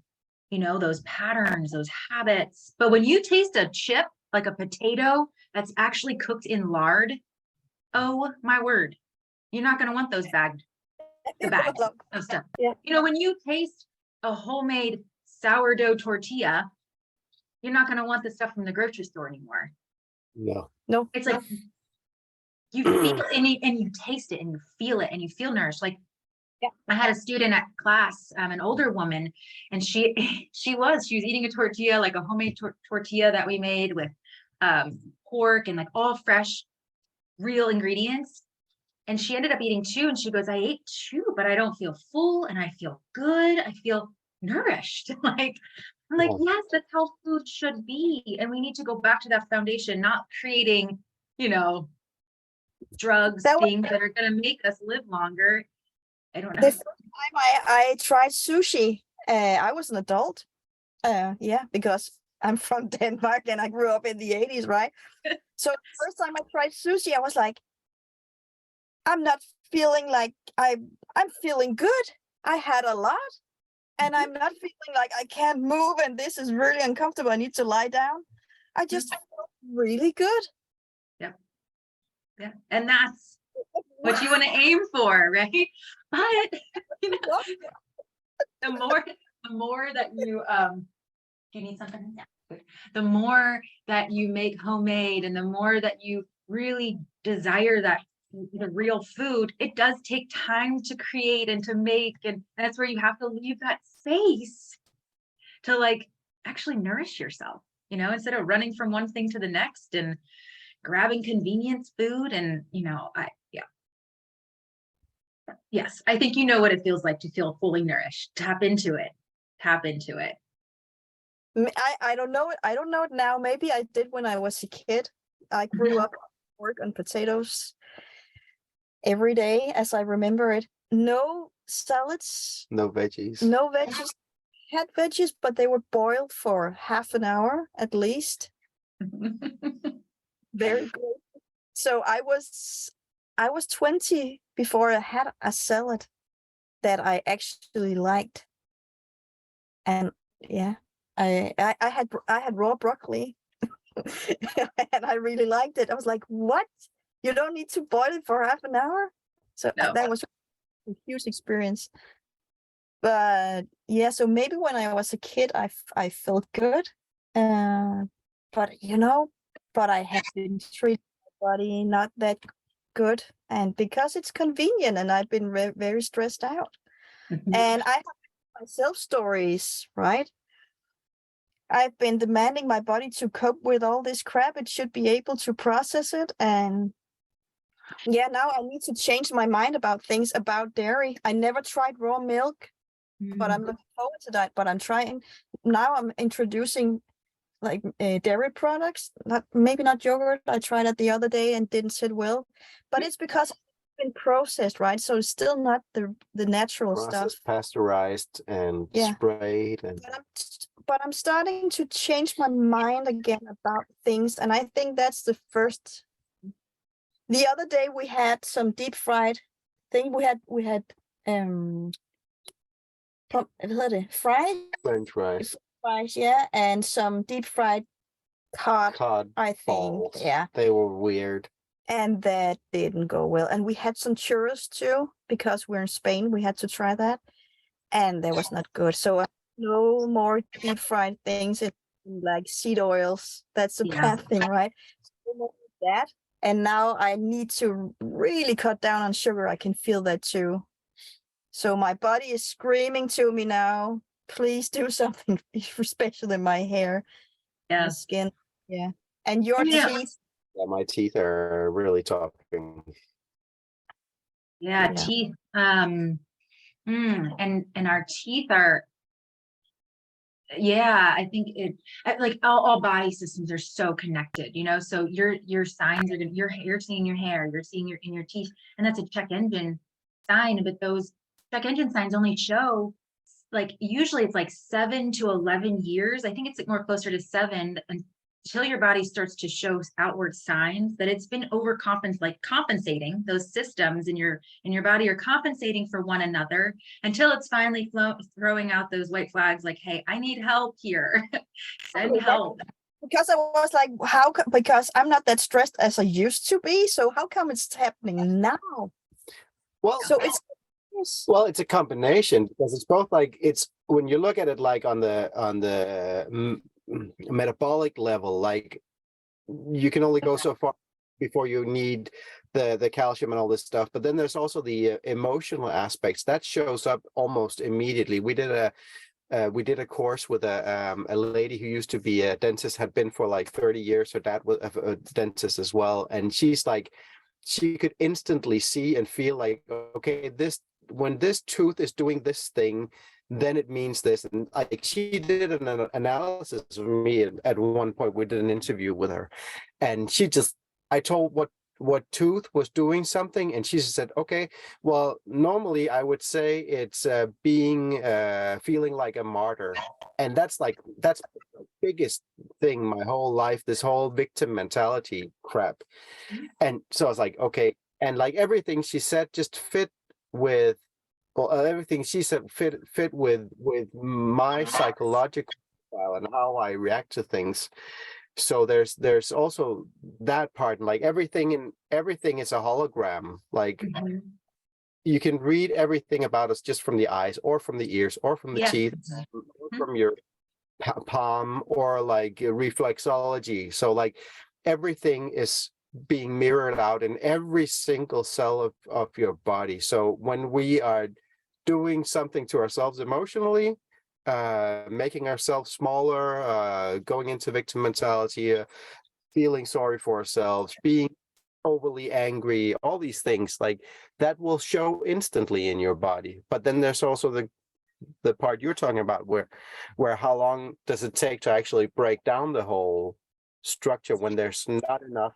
those patterns, those habits. But when you taste a chip, like a potato that's actually cooked in lard, oh my word, you're not going to want those bags of stuff. Yeah. When you taste a homemade sourdough tortilla, you're not going to want the stuff from the grocery store anymore. No. It's like you feel it and you taste it and you feel it and you feel nourished. Like I had a student at class, an older woman, and she was eating a tortilla, like a homemade tortilla that we made with pork and like all fresh, real ingredients. And she ended up eating 2, and she goes, I ate 2, but I don't feel full and I feel good. I feel nourished. I'm like, yes, that's how food should be. And we need to go back to that foundation, not creating, drugs, things that are going to make us live longer. I don't know. The first time I tried sushi, I was an adult. Because I'm from Denmark and I grew up in the 80s, right? So the first time I tried sushi, I was like, I'm not feeling like I'm feeling good. I had a lot, and I'm not feeling like I can't move and this is really uncomfortable. I need to lie down. I just felt really good. Yeah. Yeah. And that's what you want to aim for, right? But you know, the more that you do you need something? Yeah. The more that you make homemade and the more that you really desire that the real food, it does take time to create and to make, and that's where you have to leave that space to like actually nourish yourself, instead of running from one thing to the next and grabbing convenience food. And yes, I think you know what it feels like to feel fully nourished. Tap into it. I don't know it. I don't know it now. Maybe I did when I was a kid. I grew up work on potatoes every day as I remember it. No salads, No veggies. no veggies. Had veggies, but they were boiled for half an hour at least. Very good. So I was 20 before I had a salad that I actually liked. And yeah, I had raw broccoli and I really liked it. I was like, what? You don't need to boil it for half an hour? So No. that was a huge experience. But yeah, so maybe when I was a kid, I felt good. But I have been treating my body not that good. And because it's convenient and I've been very stressed out. And I have myself stories, right? I've been demanding my body to cope with all this crap. It should be able to process it. And yeah, now I need to change my mind about things about dairy. I never tried raw milk, but I'm looking forward to that. But I'm trying now. I'm introducing like dairy products, maybe not yogurt. I tried it the other day and didn't sit well, but it's because it's been processed, right? So it's still not the natural Processed, stuff. pasteurized, and Yeah. sprayed, and But I'm starting to change my mind again about things, and I think that's the first. The other day we had some deep fried thing. We had fried French fries, fries, yeah, and some deep fried cod, cod I think, balls. yeah. They were weird. And that didn't go well. And we had some churros too, because we're in Spain. We had to try that, and that was not good. So no more deep fried things in like seed oils. That's a bad thing, right? No more of that. And now I need to really cut down on sugar. I can feel that too. So my body is screaming to me now, please do something, especially my hair, my skin. Yeah. And your teeth. Yeah, my teeth are really talking. Yeah, teeth. And our teeth are, I think like all body systems are so connected, so your signs are you're seeing your hair, you're seeing in your teeth, and that's a check engine sign. But those check engine signs only show like usually it's like 7 to 11 years. I think it's more closer to 7 until your body starts to show outward signs that it's been compensating. Those systems in your body are compensating for one another until it's finally throwing out those white flags like, hey, I need help here. Send help. Because I was like, because I'm not that stressed as I used to be, so how come it's happening now? Well, so it's a combination, because it's both, like, it's when you look at it like on the metabolic level, like you can only go so far before you need the calcium and all this stuff. But then there's also the emotional aspects that shows up almost immediately. We did a course with a lady who used to be a dentist, had been for like 30 years. Her dad was a dentist as well, and she's like, she could instantly see and feel like, okay, when this tooth is doing this thing, then it means this. And like, she did an analysis of me at one point. We did an interview with her, and I told what tooth was doing something, and she said, okay, well, normally I would say it's feeling like a martyr. And that's the biggest thing my whole life, this whole victim mentality crap. And so I was like, okay. and like everything she said just fit with, well, everything she said fit with my psychological style and how I react to things. So there's also that part, like everything is a hologram. Like Mhm. you can read everything about us just from the eyes or from the ears or from the Yes. teeth or from your palm or like reflexology. So like everything is being mirrored out in every single cell of your body. So when we are doing something to ourselves emotionally, making ourselves smaller, going into victim mentality, feeling sorry for ourselves, being overly angry, all these things like that will show instantly in your body. But then there's also the part you're talking about where how long does it take to actually break down the whole structure when there's not enough,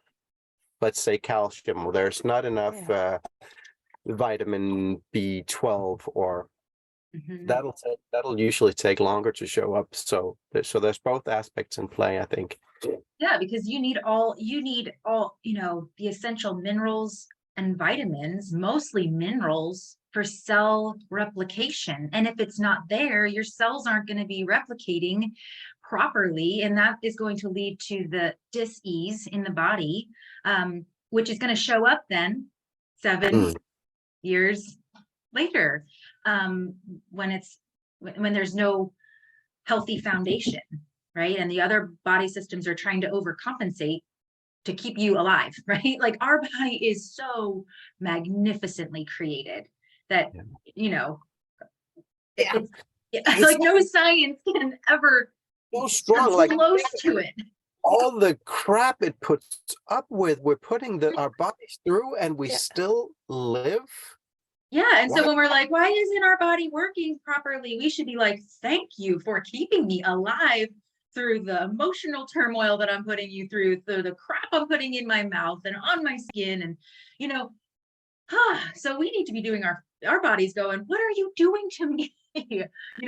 let's say, calcium, or there's not enough vitamin B12, or Mhm. that'll usually take longer to show up. So there's both aspects in play, I think. Yeah, because you need all, the essential minerals and vitamins, mostly minerals, for cell replication. And if it's not there, your cells aren't going to be replicating properly. And that is going to lead to the dis-ease in the body, which is going to show up then 7 years later, when there's no healthy foundation, right? And the other body systems are trying to overcompensate to keep you alive, right? Like our body is so magnificently created that, Yeah. it's like no science can ever So come strong, like close to it. all the crap it puts up with, we're putting our bodies through, and we still live. Yeah. And so Why? when we're like, why isn't our body working properly? We should be like, thank you for keeping me alive through the emotional turmoil that I'm putting you through the crap I'm putting in my mouth and on my skin. And, so we need to be doing our body's going, what are you doing to me?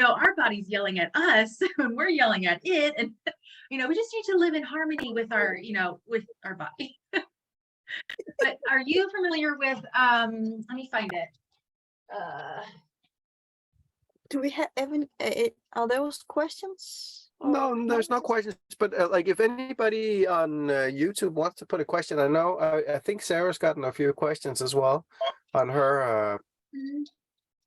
Our body's yelling at us and we're yelling at it. And, we just need to live in harmony with with our body. But are you familiar with, let me find it. Do we have even? Are those questions? No, there's no questions. But like, if anybody on YouTube wants to put a question, I think Sarah's gotten a few questions as well on her.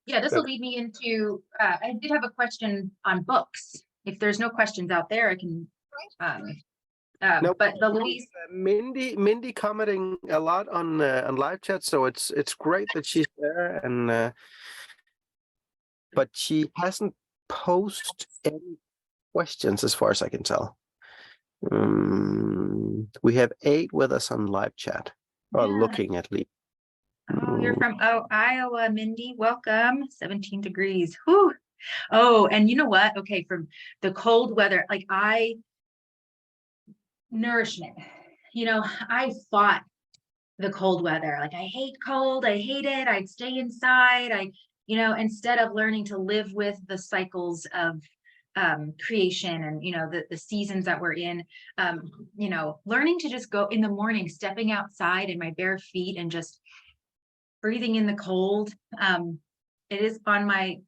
Yeah, this will lead me into. I did have a question on books. If there's no questions out there, I can. No, but the least. Mindy commenting a lot on live chat, so it's great that she's there, and but she hasn't posted any questions as far as I can tell. We have 8 with us on live chat, or looking at least. Oh, you're from Iowa, Mindy. Welcome. 17 degrees. Whew. Oh, and you know what? Okay, from the cold weather, like nourishment. I fought the cold weather. Like I hate cold. I hate it. I'd stay inside. Instead of learning to live with the cycles of creation and the seasons that we're in, learning to just go in the morning, stepping outside in my bare feet and just breathing in the cold. It is on my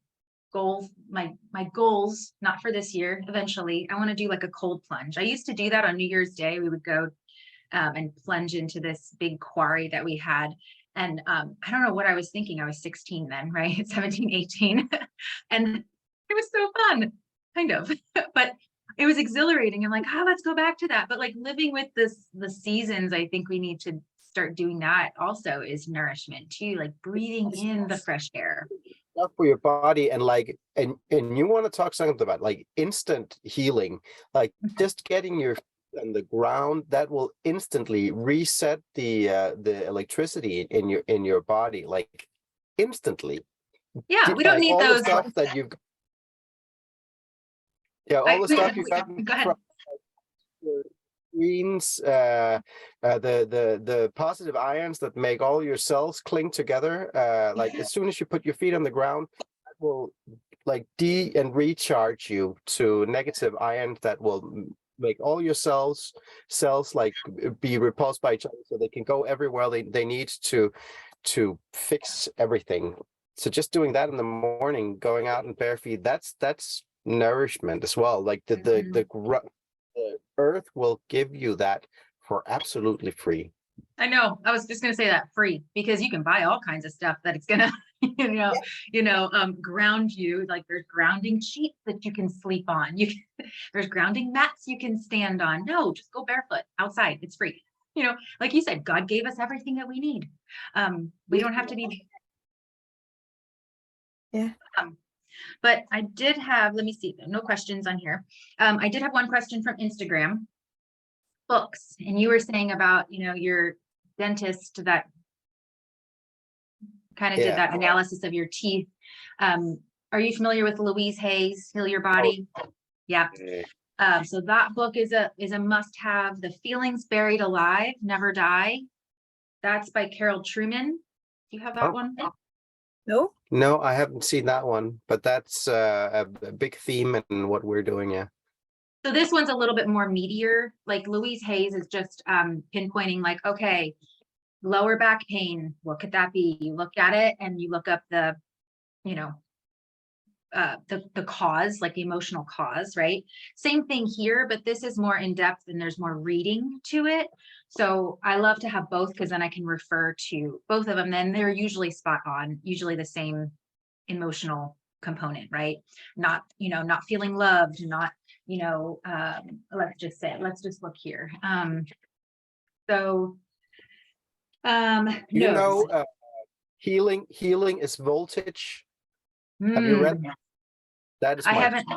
goals, my goals, not for this year. Eventually I want to do like a cold plunge. I used to do that on New Year's Day. We would go and plunge into this big quarry that we had. And I don't know what I was thinking. I was 16 then, right? 17, 18. And it was so fun, kind of, but it was exhilarating. I'm like, let's go back to that. But like living with the seasons, I think we need to start doing that also is nourishment too, like breathing in the fresh air. Stuff for your body, and like, and you want to talk something about like instant healing, like just getting your on the ground, that will instantly reset the electricity in your body, like instantly. Yeah, we don't like need all those. the stuff that you've all the stuff you've gotten Go ahead. from your greens, the positive ions that make all your cells cling together, like as soon as you put your feet on the ground, that will like and recharge you to negative ions that will make all your cells like be repulsed by each other, so they can go everywhere they need to fix everything. So just doing that in the morning, going out in bare feet, that's nourishment as well. Like the earth will give you that for absolutely free. I know. I was just going to say that free, because you can buy all kinds of stuff that it's going to, ground you. Like there's grounding sheets that you can sleep on. There's grounding mats you can stand on. No, just go barefoot outside. It's free. Like you said, God gave us everything that we need. We don't have to be. Yeah. But I did have, let me see, no questions on here. I did have one question from Instagram. Books, and you were saying about, your dentist that kind of did that analysis of your teeth. Are you familiar with Louise Hay's Heal Your Body? Yeah. So that book is a must-have. The Feelings Buried Alive Never Die. That's by Carol Trueman. Do you have that one? No, I haven't seen that one, but that's a big theme in what we're doing. Yeah. So this one's a little bit more meatier. Like Louise Hay's is just pinpointing, like, okay, lower back pain, what could that be? You look at it and you look up the cause, like the emotional cause, right? Same thing here, but this is more in depth and there's more reading to it. So I love to have both, because then I can refer to both of them. Then they're usually spot on, usually the same emotional component, right? Not feeling loved, not, let's just look here. Healing is voltage. Have you read that? That is I haven't.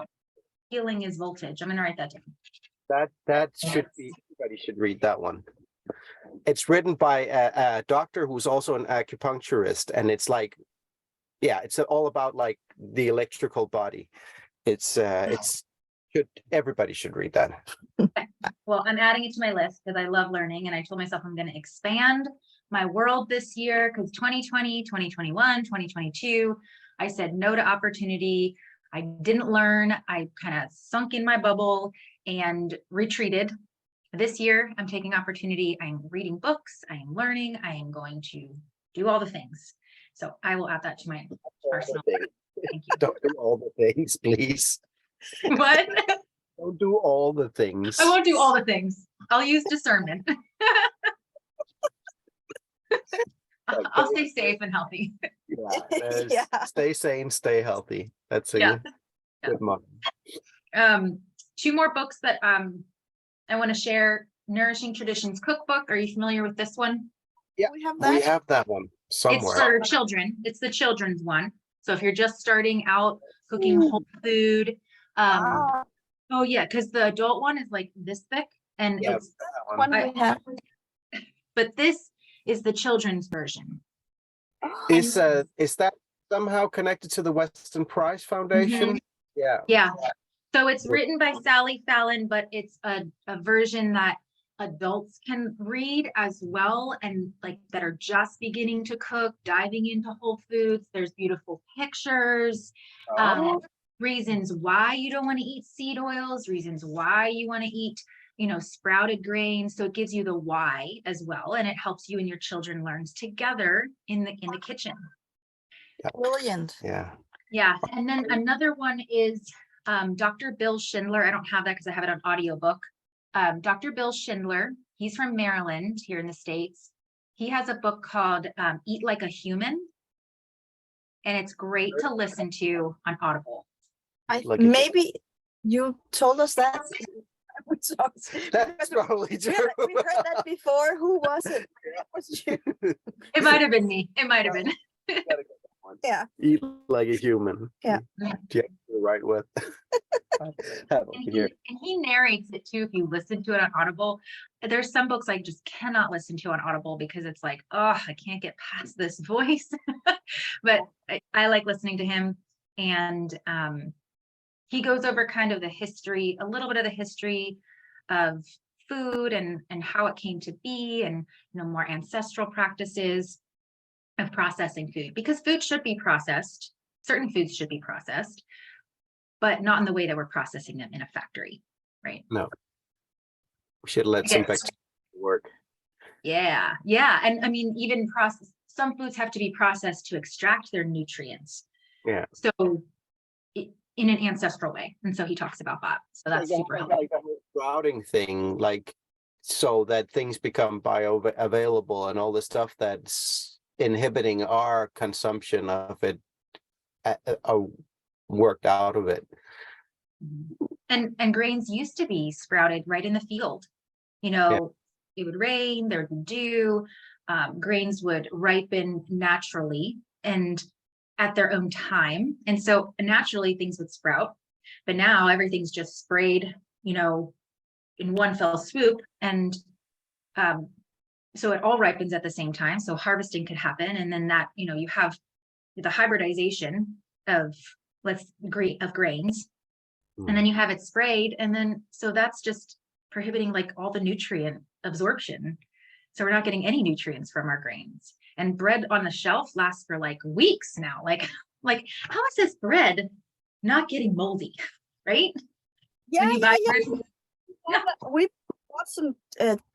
Healing is voltage. I'm gonna write that down. That should be, everybody should read that one. It's written by a doctor who's also an acupuncturist, and it's like, it's all about like the electrical body. Everybody should read that. Well, I'm adding it to my list because I love learning, and I told myself I'm going to expand my world this year, because 2020, 2021, 2022, I said no to opportunity. I didn't learn. I kind of sunk in my bubble and retreated. This year, I'm taking opportunity. I'm reading books. I am learning. I am going to do all the things. So I will add that to my arsenal. Thank you. Don't do all the things, please. What? Don't do all the things. I won't do all the things. I'll use discernment. I'll stay safe and healthy. Yeah. Stay sane, stay healthy. That's a good motto. 2 more books that I want to share. Nourishing Traditions Cookbook. Are you familiar with this one? Yeah, we have that one somewhere. It's for children. It's the children's one. So if you're just starting out cooking whole food, oh yeah, because the adult one is like this thick, and it's one we have. But this is the children's version. Is that somehow connected to the Weston Price Foundation? Mm-hmm. Yeah. So it's written by Sally Fallon, but it's a version that adults can read as well, and like that are just beginning to cook, diving into whole foods. There's beautiful pictures, reasons why you don't want to eat seed oils, reasons why you want to eat, sprouted grains. So it gives you the why as well, and it helps you and your children learn together in the kitchen. Brilliant. Yeah. And then another one is Dr. Bill Schindler. I don't have that because I have it on audiobook. Dr. Bill Schindler, he's from Maryland here in the States. He has a book called Eat Like a Human, and it's great to listen to on Audible. Maybe you told us that. That's probably true. We heard that before. Who was it? It was you. It might have been me. It might have been. Yeah. Eat like a human. Yeah. Yeah, right with. And he narrates it too. If you listen to it on Audible, there's some books I just cannot listen to on Audible because it's like, oh, I can't get past this voice. But I like listening to him, and he goes over kind of the history, a little bit of the history of food and how it came to be, and more ancestral practices of processing food, because food should be processed. Certain foods should be processed, but not in the way that we're processing them in a factory, right? No. We should let some Yes. bacteria work. Yeah, yeah. And I mean, even some foods have to be processed to extract their nutrients. Yeah. So in an ancestral way. And so he talks about that. So that's super helpful. Like the whole sprouting thing, like so that things become bioavailable and all the stuff that's inhibiting our consumption of it worked out of it. And grains used to be sprouted right in the field. You know, it would rain, there would be dew, grains would ripen naturally and at their own time. And so naturally things would sprout, but now everything's just sprayed, you know, in one fell swoop. And so it all ripens at the same time. So harvesting could happen. And then that, you know, you have the hybridization of grains, and then you have it sprayed. And then, so that's just prohibiting like all the nutrient absorption. So we're not getting any nutrients from our grains. And bread on the shelf lasts for like weeks now. Like how is this bread not getting moldy, right? Yeah, Yeah. We bought some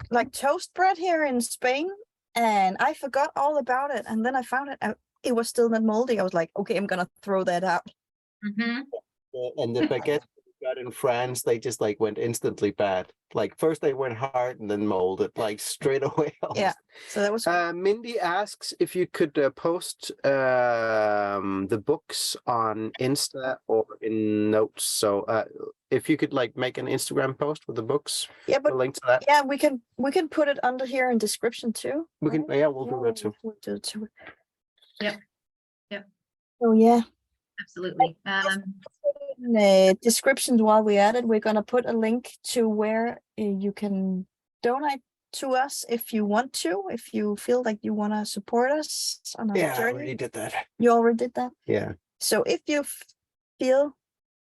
like toast bread here in Spain, and I forgot all about it. And then I found it was still not moldy. I was like, okay, I'm gonna throw that out. Mm-hmm. And the baguettes we got in France, they just like went instantly bad. Like first they went hard and then molded, like straight away. Yeah, so that was Mindy asks if you could post the books on Insta or in notes. So if you could like make an Instagram post with the books, yeah, but a link to that. yeah, we can put it under here in description too. We can, yeah, we'll do that too. We'll do it too. Yep. Oh yeah. Absolutely. In the descriptions while we're at it, we're gonna put a link to where you can donate to us if you want to, if you feel like you want to support us on our Yeah, I journey. already did that. You already did that? Yeah. So if you feel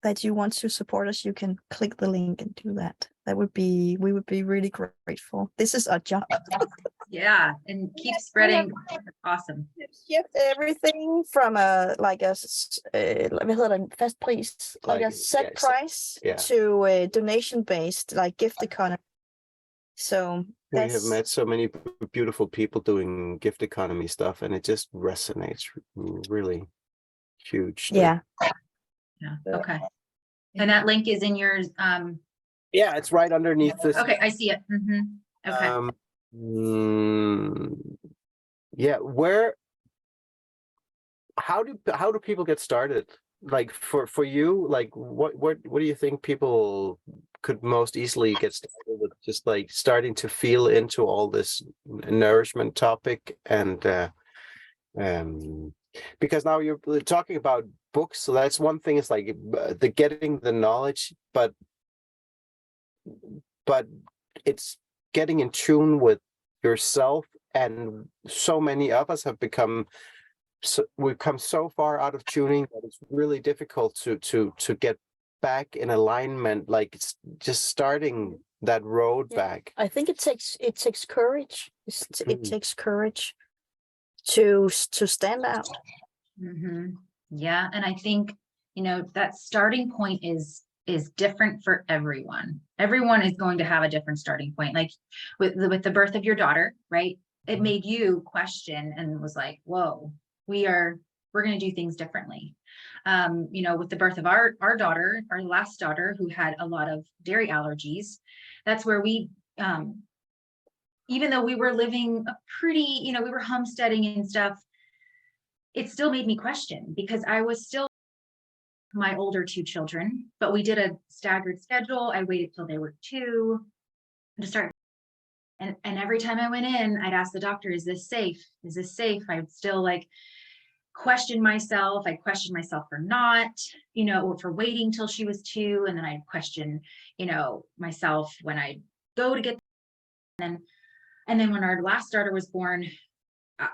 that you want to support us, you can click the link and do that. We would be really grateful. This is our job. Yeah, and keep spreading. Awesome. Shift everything from like a fast price, like a set price to a donation based, like gift economy. So we have met so many beautiful people doing gift economy stuff, and it just resonates really huge. Yeah. Okay. And that link is in yours. Yeah, it's right underneath this. Okay, I see it. Okay. Yeah, how do people get started? Like for you, like what do you think people could most easily get started with, just like starting to feel into all this nourishment topic? And because now you're talking about books, so that's one thing, is like the getting the knowledge, but it's getting in tune with yourself. And so many of us have we've come so far out of tuning that it's really difficult to get back in alignment. Like it's just starting that road back. I think it takes courage. It takes courage to stand out. Yeah, and I think, you know, that starting point is different for everyone. Everyone is going to have a different starting point. Like with the birth of your daughter, right? It made you question and was like, whoa, we're going to do things differently. You know, with the birth of our daughter, our last daughter, who had a lot of dairy allergies, that's where we, even though we were living a pretty, you know, we were homesteading and stuff, it still made me question, because I was still my older two children, but we did a staggered schedule. I waited till they were 2 to start. And every time I went in, I'd ask the doctor, is this safe? Is this safe? I would still like question myself. I questioned myself for not, you know, or for waiting till she was 2. And then I'd question, you know, myself when I go to get, and then when our last daughter was born,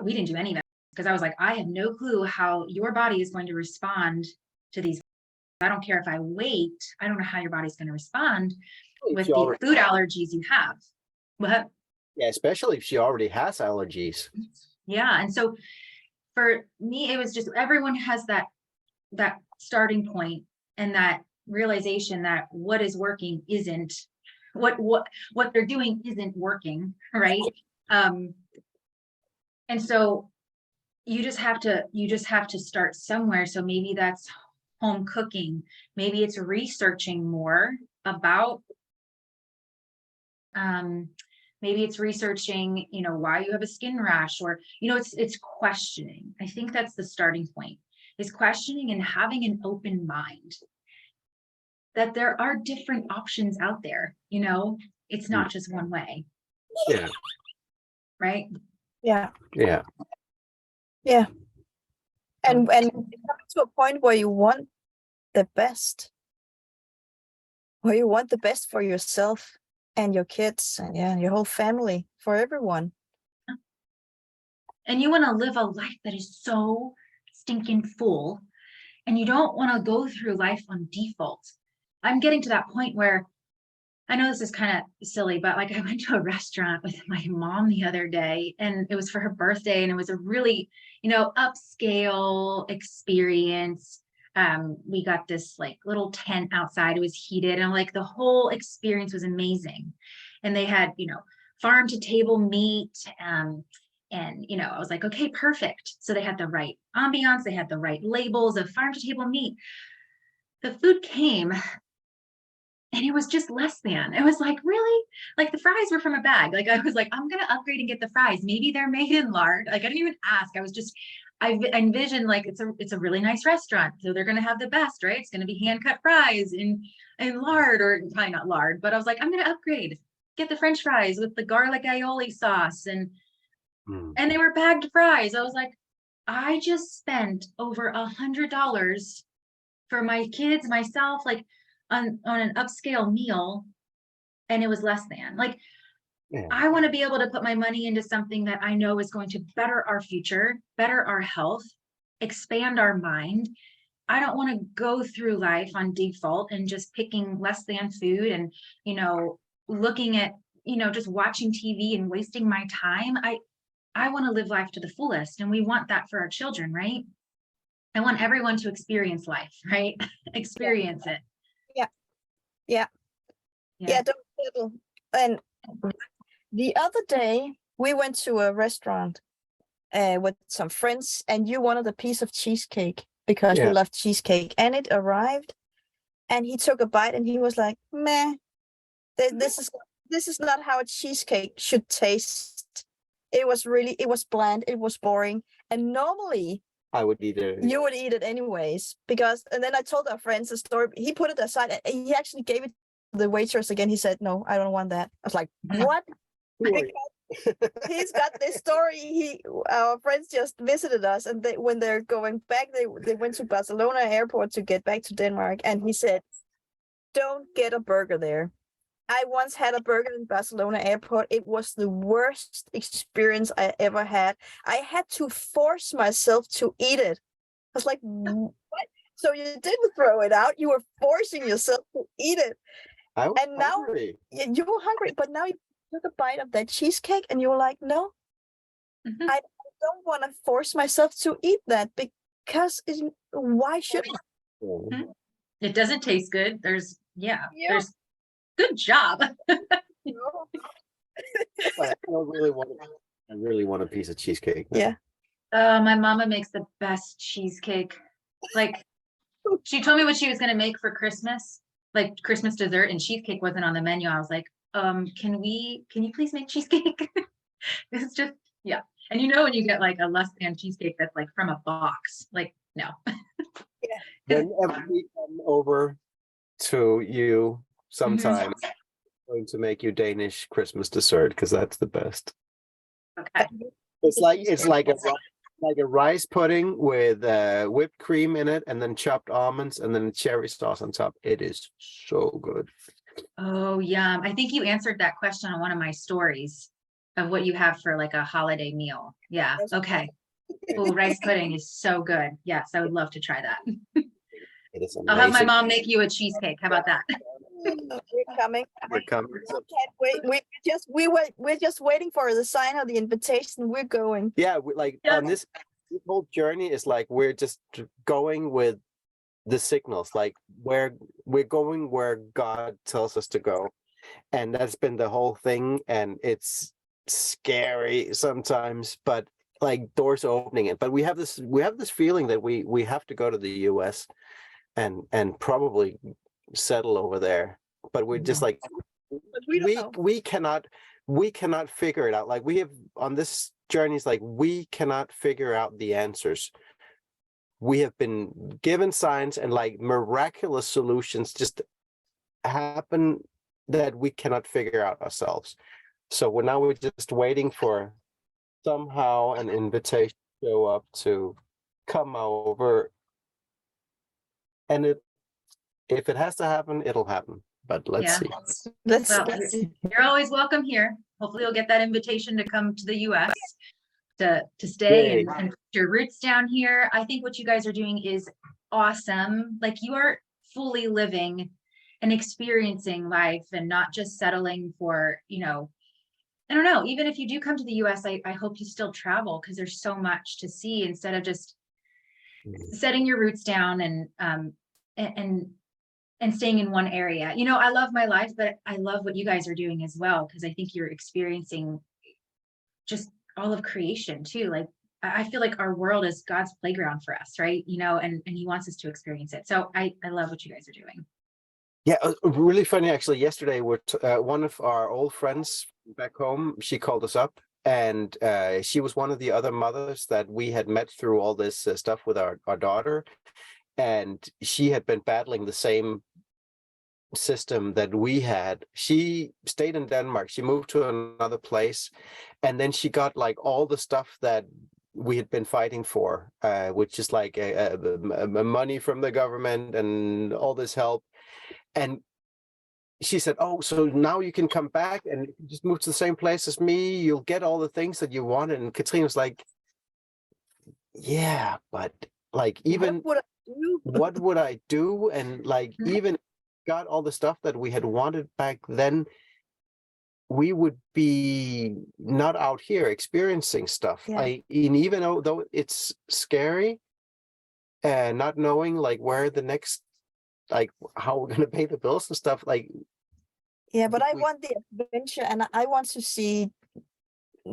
we didn't do any of that, because I was like, I have no clue how your body is going to respond to these. I don't care if I wait. I don't know how your body's going to respond with the food allergies you have. What? Yeah, especially if she already has allergies. Yeah, and so for me, it was just, everyone has that starting point and that realization that what is working isn't what they're doing isn't working, right? And so you just have to start somewhere. So maybe that's home cooking. Maybe it's researching more about, maybe it's researching, why you have a skin rash, or, it's questioning. I think that's the starting point, is questioning and having an open mind that there are different options out there. It's not just one way. Yeah. Right. Yeah. Yeah. Yeah. And coming to a point where you want the best, for yourself and your kids and your whole family, for everyone. And you want to live a life that is so stinking full, and you don't want to go through life on default. I'm getting to that point where, I know this is kind of silly, but like, I went to a restaurant with my mom the other day, and it was for her birthday, and it was a really, upscale experience. We got this like little tent outside. It was heated, and like the whole experience was amazing. And they had, farm to table meat. And, I was like, okay, perfect. So they had the right ambiance. They had the right labels of farm to table meat. The food came, and it was just less than. It was like, really? Like, the fries were from a bag. Like, I was like, I'm going to upgrade and get the fries. Maybe they're made in lard. Like, I didn't even ask. I envisioned like, it's a really nice restaurant. So they're going to have the best, right? It's going to be hand cut fries in lard, or probably not lard, but I was like, I'm going to upgrade, get the French fries with the garlic aioli sauce. And they were bagged fries. I was like, I just spent over $100 for my kids, myself, like on an upscale meal, and it was less than. Like, I want to be able to put my money into something that I know is going to better our future, better our health, expand our mind. I don't want to go through life on default and just picking less than food and, looking at, just watching TV and wasting my time. I want to live life to the fullest, and we want that for our children, right? I want everyone to experience life, right? Experience it. Yeah, don't settle. And the other day we went to a restaurant with some friends, and you wanted a piece of cheesecake because you love cheesecake, and it arrived, and he took a bite and he was like, meh, this is not how a cheesecake should taste. It was bland, it was boring, and normally I would eat it. You would eat it anyways, and then I told our friends the story. He put it aside, and he actually gave it to the waitress again. He said, no, I don't want that. I was like, what? He's got this story. Our friends just visited us, and when they're going back, they went to Barcelona airport to get back to Denmark, and he said, don't get a burger there. I once had a burger in Barcelona airport. It was the worst experience I ever had. I had to force myself to eat it. I was like, what? So you didn't throw it out. You were forcing yourself to eat it. I was hungry. Now you were hungry, but now you took a bite of that cheesecake and you were like, no, I don't want to force myself to eat that, because why should I? It doesn't taste good. There's good job. I really want a piece of cheesecake. Yeah. My mama makes the best cheesecake. Like, she told me what she was going to make for Christmas, like Christmas dessert, and cheesecake wasn't on the menu. I was like, can you please make cheesecake? It's just, and when you get like a less than cheesecake that's like from a box, like, no. Whenever we come over to you sometime, I'm going to make you Danish Christmas dessert, because that's the best. Okay. It's like a rice pudding with whipped cream in it, and then chopped almonds, and then cherry sauce on top. It is so good. Oh, yum. I think you answered that question on one of my stories of what you have for like a holiday meal. Yeah. Okay. Oh, rice pudding is so good. Yes, I would love to try that. It is amazing. I'll have my mom make you a cheesecake. How about that? We're coming. We're coming. I can't wait. We're just waiting for the sign of the invitation. We're going. Yeah, on this whole journey is like we're just going with the signals, like we're going where God tells us to go. And that's been the whole thing, and it's scary sometimes, but like doors opening it. But we have this feeling that we have to go to the US and probably settle over there. But we're just like But we don't know. we cannot figure it out. Like we have on this journey, it's like we cannot figure out the answers. We have been given signs, and like miraculous solutions just happen that we cannot figure out ourselves. So we're just waiting for somehow an invitation to show up to come over, and if it has to happen, it'll happen. But let's see. Let's Well, see. you're always welcome here. Hopefully you'll get that invitation to come to the US to stay and put your roots down here. I think what you guys are doing is awesome. Like you are fully living and experiencing life and not just settling for, I don't know, even if you do come to the US, I hope you still travel because there's so much to see instead of just setting your roots down and staying in one area. I love my life, but I love what you guys are doing as well, because I think you're experiencing just all of creation too. Like I feel like our world is God's playground for us, right? And he wants us to experience it. So I love what you guys are doing. Yeah, really funny actually. Yesterday, one of our old friends back home, she called us up, and she was one of the other mothers that we had met through all this stuff with our daughter, and she had been battling the same system that we had. She stayed in Denmark. She moved to another place, and then she got like all the stuff that we had been fighting for, which is like money from the government and all this help. And she said, "Oh, so now you can come back and just move to the same place as me. You'll get all the things that you wanted." And Katrine was like, "Yeah, but like even what would I do? And like even got all the stuff that we had wanted back then, we would be not out here experiencing stuff." Yeah. And even though it's scary, not knowing like where the next, like how we're going to pay the bills and stuff, like Yeah, but I want the adventure, and I want to see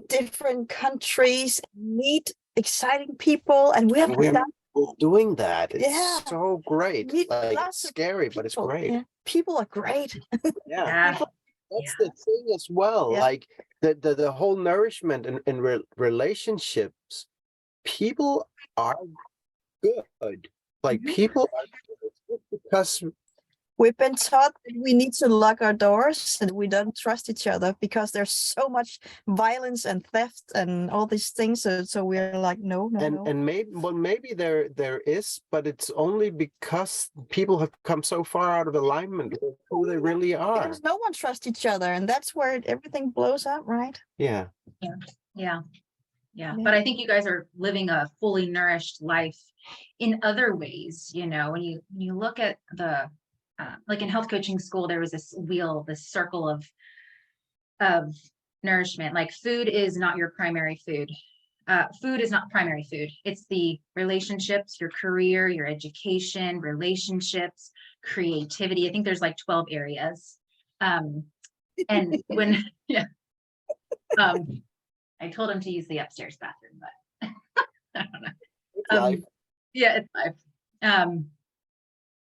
different countries, meet exciting people, and we have we're doing that. It's so great. Meet Like it's scary, but it's great. Yeah. People are great. Yeah. That's the thing as well. Yeah. Like the whole nourishment and relationships, people are good. Like people are good because We've been taught that we need to lock our doors and we don't trust each other because there's so much violence and theft and all these things. So we're like, no. and maybe there is, but it's only because people have come so far out of alignment with who they really are. Because no one trusts each other, and that's where everything blows up, right? Yeah. But I think you guys are living a fully nourished life in other ways. When you look at the like in health coaching school, there was this wheel, this circle of nourishment. Like food is not your primary food. Food is not primary food. It's the relationships, your career, your education, relationships, creativity. I think there's like 12 areas. And when, I told him to use the upstairs bathroom, but I don't know. It's life. It's life.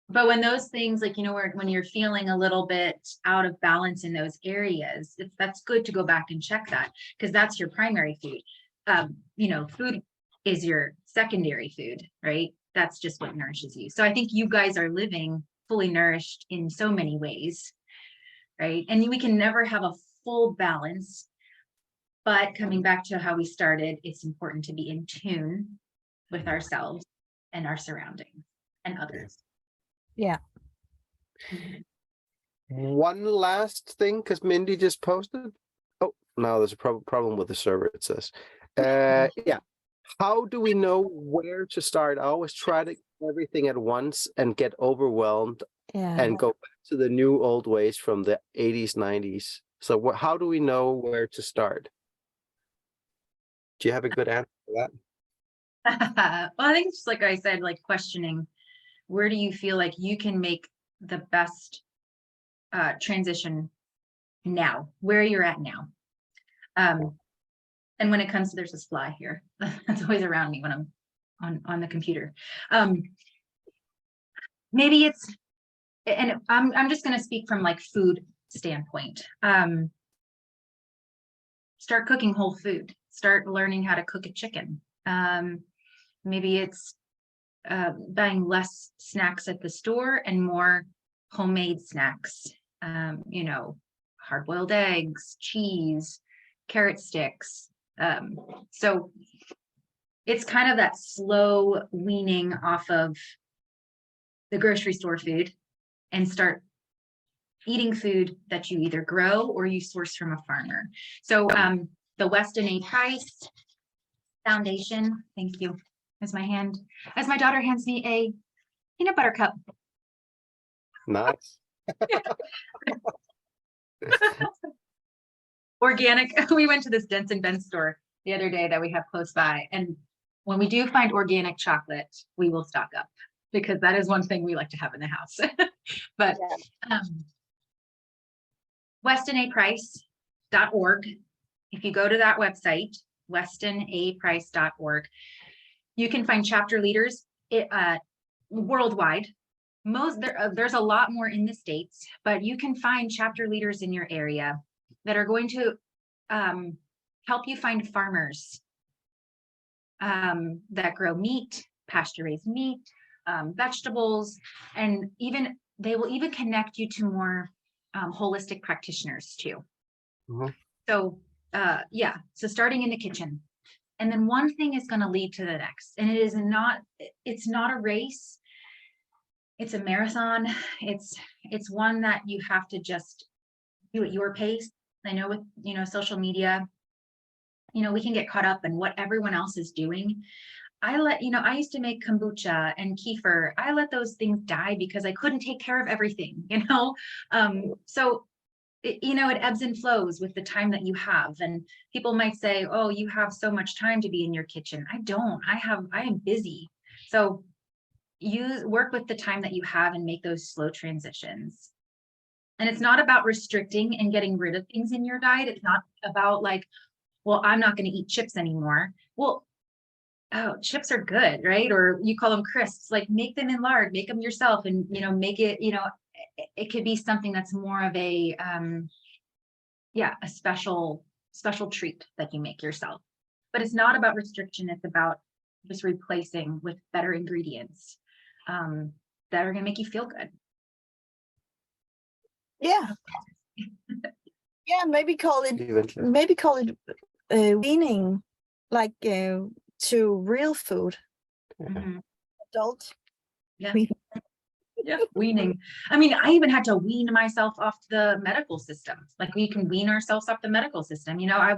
But when those things, like, when you're feeling a little bit out of balance in those areas, that's good to go back and check that, because that's your primary food. Food is your secondary food, right? That's just what nourishes you. So I think you guys are living fully nourished in so many ways, right? And we can never have a full balance, but coming back to how we started, it's important to be in tune with ourselves and our surroundings and others. Yeah. One last thing, because Mindy just posted. Oh, no, there's a problem with the server, it says. Yeah. How do we know where to start? I always try to do everything at once and get overwhelmed and go back to the new old ways from the 80s, 90s. So how do we know where to start? Do you have a good answer for that? Well, I think it's just like I said, like questioning, where do you feel like you can make the best transition now, where you're at now. And when it comes to, there's this fly here that's always around me when I'm on the computer. Maybe it's, and I'm just going to speak from like food standpoint. Start cooking whole food. Start learning how to cook a chicken. Maybe it's buying less snacks at the store and more homemade snacks. You know, hard-boiled eggs, cheese, carrot sticks. So it's kind of that slow weaning off of the grocery store food and start eating food that you either grow or you source from a farmer. So the Weston A. Price Foundation, thank you, as my daughter hands me a peanut butter cup. Nice. Organic. We went to this Dents and Bends store the other day that we have close by, and when we do find organic chocolate, we will stock up, because that is one thing we like to have in the house. But WestonAPrice.org, if you go to that website, WestonAPrice.org, you can find chapter leaders worldwide. There's a lot more in the States, but you can find chapter leaders in your area that are going to help you find farmers that grow meat, pasture-raised meat, vegetables, and even they will even connect you to more holistic practitioners too. Mm-hmm. So yeah, so starting in the kitchen, and then one thing is going to lead to the next, and it's not a race, it's a marathon. It's one that you have to just do at your pace. I know with, you know, social media, you know, we can get caught up in what everyone else is doing. I used to make kombucha and kefir. I let those things die because I couldn't take care of everything, you know? So, you know, it ebbs and flows with the time that you have. And people might say, oh, you have so much time to be in your kitchen. I don't. I am busy. So work with the time that you have and make those slow transitions. And it's not about restricting and getting rid of things in your diet. It's not about like, well, I'm not going to eat chips anymore. Well, oh, chips are good, right? Or you call them crisps, like make them in lard, make them yourself, and, you know, make it, you know, it could be something that's more of a, a special treat that you make yourself. But it's not about restriction. It's about just replacing with better ingredients that are going to make you feel good. Yeah. Yeah, maybe call it weaning, like to real food. Mm-hmm. Adult. Yeah. Yeah, weaning. I mean, I even had to wean myself off the medical system. Like we can wean ourselves off the medical system. You know,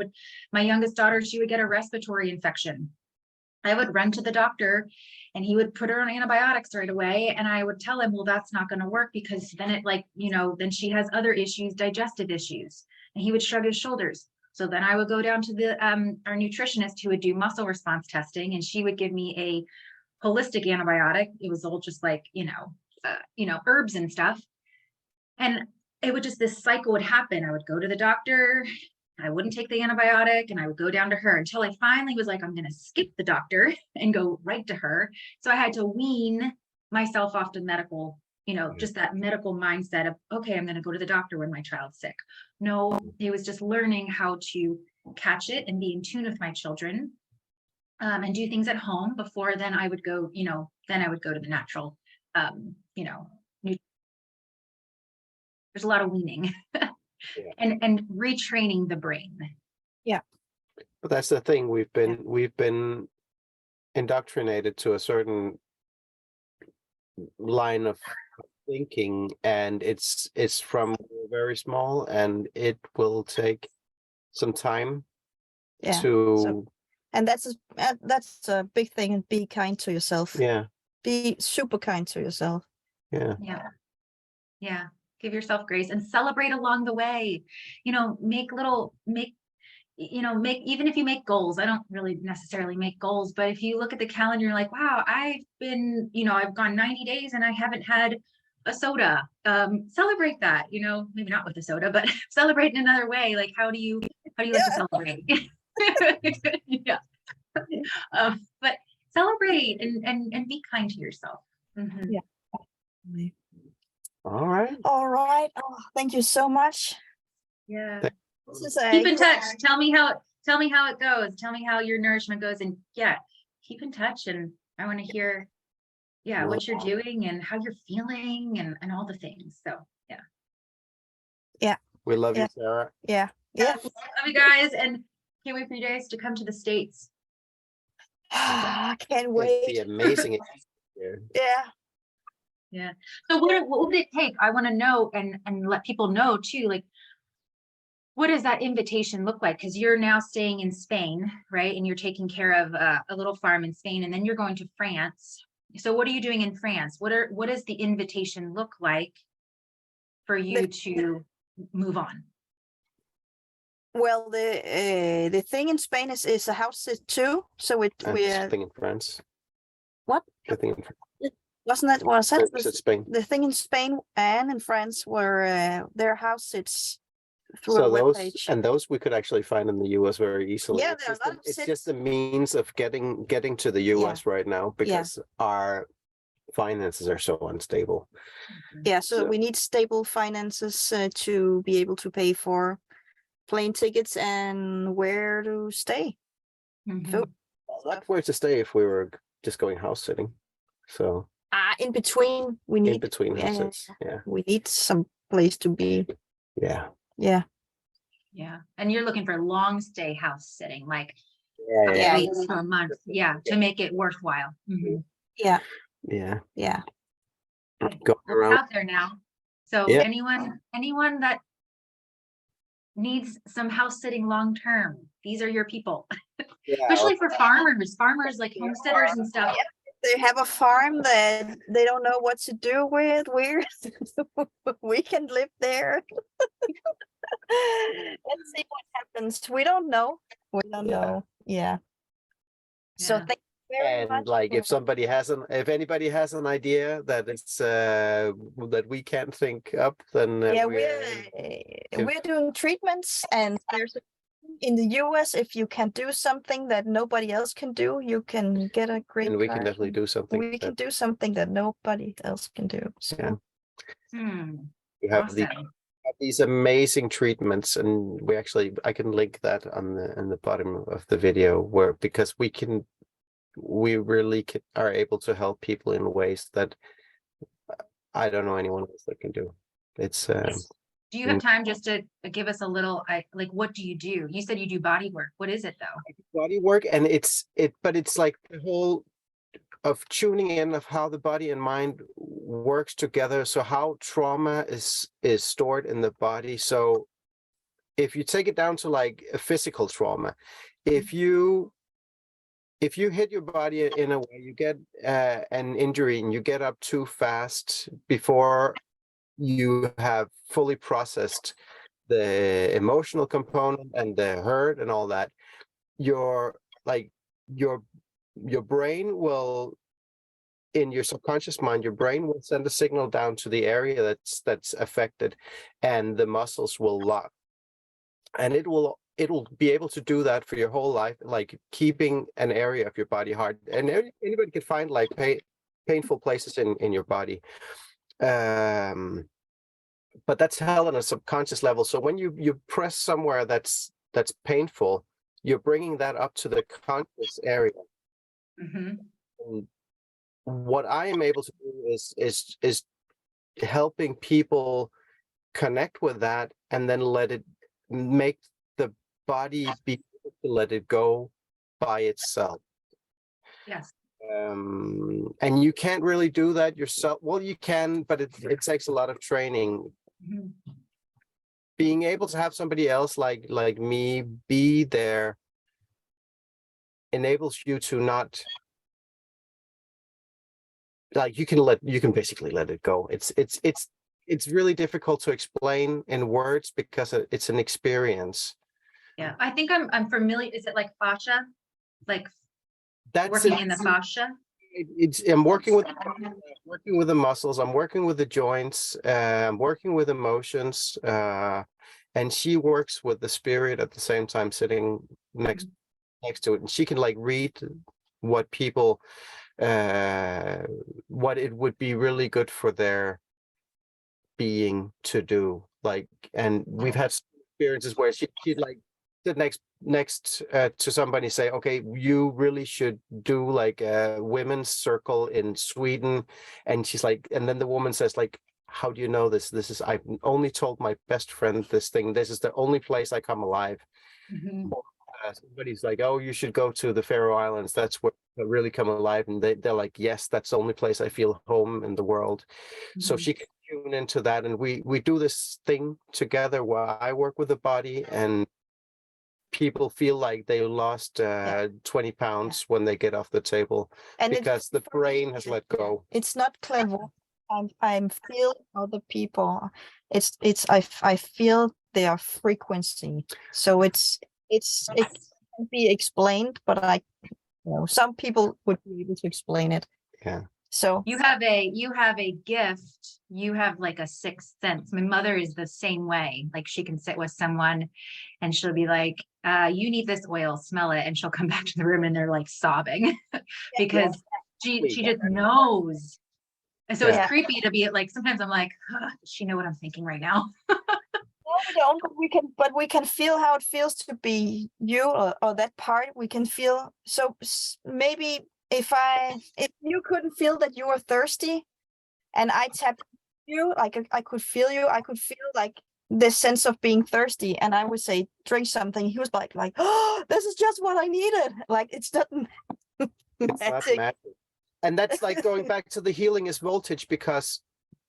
my youngest daughter, she would get a respiratory infection. I would run to the doctor and he would put her on antibiotics right away. And I would tell him, well, that's not going to work, because then it, like, you know, then she has other issues, digestive issues. And he would shrug his shoulders. So then I would go down to the our nutritionist, who would do muscle response testing, and she would give me a holistic antibiotic. It was all just like, herbs and stuff. And it would just, this cycle would happen. I would go to the doctor, I wouldn't take the antibiotic, and I would go down to her until I finally was like, I'm going to skip the doctor and go right to her. So I had to wean myself off the medical, just that medical mindset of, okay, I'm going to go to the doctor when my child's sick. No, it was just learning how to catch it and be in tune with my children, and do things at home before then I would go, then I would go to the natural, there's a lot of weaning. Yeah. and retraining the brain. Yeah. But that's the thing. We've been indoctrinated to a certain line of thinking, and it's from very small, and it will take some time to. And that's a big thing. And be kind to yourself. Yeah. Be super kind to yourself. Yeah. Yeah. Yeah. Give yourself grace and celebrate along the way. Even if you make goals. I don't really necessarily make goals, but if you look at the calendar, you're like, wow, I've gone 90 days and I haven't had a soda, celebrate that, you know, maybe not with a soda, but celebrate in another way. Like, how do you like to celebrate? Yeah. But celebrate and be kind to yourself. Mhm. Yeah. All right. All right. Oh, thank you so much. Yeah. This is a Keep in touch. Tell me how it goes. Tell me how your nourishment goes. And yeah, keep in touch. And I want to hear, yeah, what you're doing and how you're feeling and all the things. So yeah. Yeah. We love Yeah. you, Sarah. Yeah. Yeah. Love you guys, and can't wait for you guys to come to the States. I can't It'd wait. be amazing. Yeah. Yeah. Yeah. So what would it take? I want to know and let people know too, like, what does that invitation look like? Because you're now staying in Spain, right? And you're taking care of a little farm in Spain, and then you're going to France. So what are you doing in France? What does the invitation look like for you to move on? Well, the thing in Spain is a house sit too. So And thing in France. What? The thing in France. Wasn't that what I said? Spain. The thing in Spain and in France were their house sits through So a those webpage. we could actually find in the US very easily. Yeah, It's there are just a lot of it's just a means of getting to the US right now because our finances are so unstable. Yeah, so we need stable finances to be able to pay for plane tickets and where to stay. Food. Not where to stay if we were just going house sitting. So In between, we need in between houses. Yeah. we need some place to be. Yeah. Yeah. Yeah. And you're looking for long stay house sitting, like Yeah. weeks or months. Yeah. To make it worthwhile. Mhm. Yeah. Yeah. Yeah. Going Well, around. it's out there now. So Yeah. anyone that needs some house sitting long term, these are your people. Yeah. Especially for farmers like homesteaders and stuff. They have a farm that they don't know what to do with. We can live there. Let's see what happens. We don't know. We don't know. Yeah. So thank you very much. And like if anybody has an idea that it's that we can't think up, then we're doing treatments, and there's in the US, if you can do something that nobody else can do, you can get a green and we card. can definitely do something. We can do something that nobody else can do. So we have Awesome. these amazing treatments, and I can link that on the bottom of the video because we really are able to help people in ways that I don't know anyone else that can do. It's do you have time just to give us a little, like, what do you do? You said you do body work. What is it though? body work, and but it's like the whole of tuning in of how the body and mind works together. So how trauma is stored in the body. So if you take it down to like a physical trauma, if you hit your body in a way, you get an injury and you get up too fast before you have fully processed the emotional component and the hurt and all that, your brain will, in your subconscious mind, your brain will send a signal down to the area that's affected, and the muscles will lock, and it'll be able to do that for your whole life, like keeping an area of your body hard. And anybody can find like painful places in your body, but that's held on a subconscious level. So when you press somewhere that's painful, you're bringing that up to the conscious area. And what I am able to do is helping people connect with that, and then make the body be able to let it go by itself. Yes. And you can't really do that yourself. Well, you can, but it takes a lot of training. Being able to have somebody else like me be there enables you to not, like, you can basically let it go. It's really difficult to explain in words because it's an experience. Yeah, I think I'm familiar. Is it like fascia? Like That's working in the fascia? I'm working with the muscles, I'm working with the joints, I'm working with emotions, and she works with the spirit at the same time, sitting next to it, and she can like read what people, what it would be really good for their being to do. Like, and we've had experiences where she'd like sit next to somebody, say, okay, you really should do like a women's circle in Sweden, and she's like, and then the woman says like, how do you know this? This is, I've only told my best friend this thing. This is the only place I come alive. Or, somebody's like, oh, you should go to the Faroe Islands. That's where I really come alive. And they're like, yes, that's the only place I feel home in the world. So she can tune into that. And we do this thing together where I work with the body, and people feel like they lost 20 pounds when they get off the table, And because the brain has let go. it's not clever. I'm feeling other people. I feel their frequency. So it can be explained, but some people would be able to explain it. Yeah. So You have a gift. You have like a sixth sense. My mother is the same way. Like, she can sit with someone and she'll be like, you need this oil, smell it. And she'll come back to the room and they're like sobbing because she just knows. And so it's creepy to be like, sometimes I'm like, does she know what I'm thinking right now? No, we don't, but we can feel how it feels to be you, or that part. We can feel. So maybe if you couldn't feel that you were thirsty, and I tapped you, like I could feel you, I could feel like this sense of being thirsty, and I would say, drink something. He was like, oh, this is just what I needed. Like, it's not magic. And that's like going back to the healing is voltage, because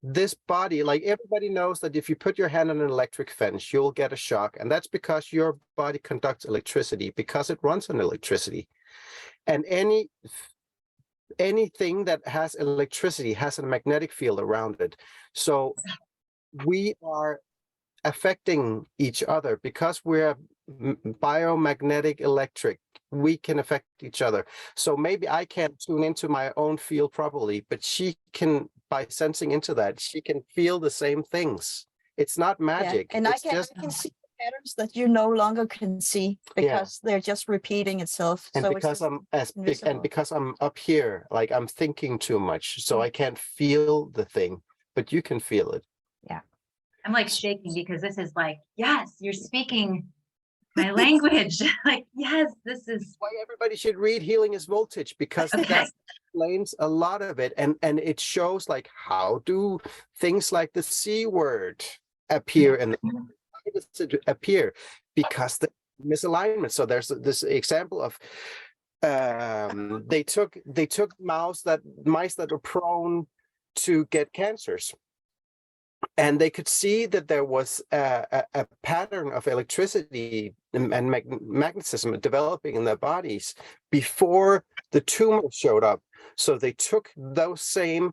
this body, like everybody knows that if you put your hand on an electric fence, you'll get a shock. And that's because your body conducts electricity, because it runs on electricity. And anything that has electricity has a magnetic field around it. So we are affecting each other because we're biomagnetic electric. We can affect each other. So maybe I can't tune into my own field properly, but she can, by sensing into that, she can feel the same things. It's not magic. And it's I can see patterns that you no longer can see, because they're just repeating itself. And so because I'm as big, and because I'm up here, like I'm thinking too much, so I can't feel the thing, but you can feel it. Yeah. I'm like shaking because this is like, yes, you're speaking my language. Like, yes, this is why everybody should read Healing is Voltage, because that explains a lot of it, and it shows like how do things like the C word appear and appear because the misalignment. So there's this example of they took mice that are prone to get cancers. And they could see that there was a pattern of electricity and magnetism developing in their bodies before the tumor showed up. So they took those same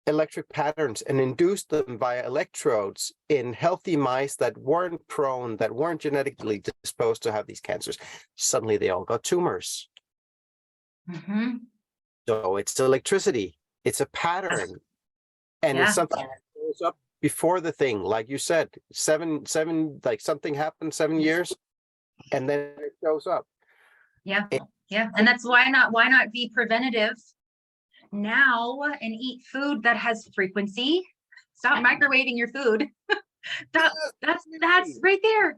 electric patterns and induced them via electrodes in healthy mice that weren't prone, that weren't genetically disposed to have these cancers. Suddenly they all got tumors. So it's electricity. It's a pattern. And it's something that goes up before the thing, like you said, seven, like something happened 7 years, and then it shows up. Yeah. And that's why not be preventative now and eat food that has frequency. Stop microwaving your food. That's right there.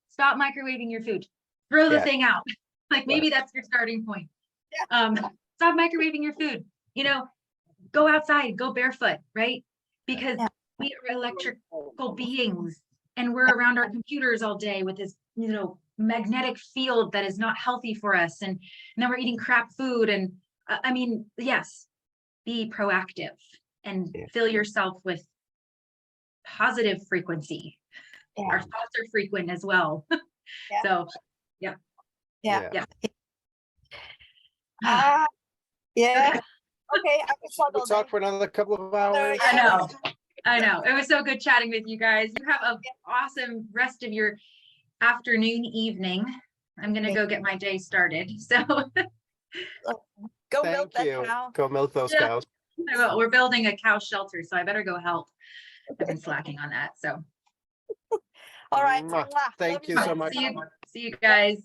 Stop microwaving your food. Throw the thing out. Like, maybe that's your starting point. Stop microwaving your food. Go outside, go barefoot, right? Because we are electrical beings, and we're around our computers all day with this, magnetic field that is not healthy for us. And now we're eating crap food. And I mean, yes, be proactive and fill yourself with positive frequency. Our thoughts are frequent as well. So, yeah. Okay, we'll talk for another couple of hours. I know. It was so good chatting with you guys. You have an awesome rest of your afternoon, evening. I'm gonna go get my day started. So Go milk Thank that you. cow. Go milk those Yeah. cows. Well, we're building a cow shelter, so I better go help. I've been slacking on that. So All right. Mwah. Mwah. Thank Love you so so much. see you guys.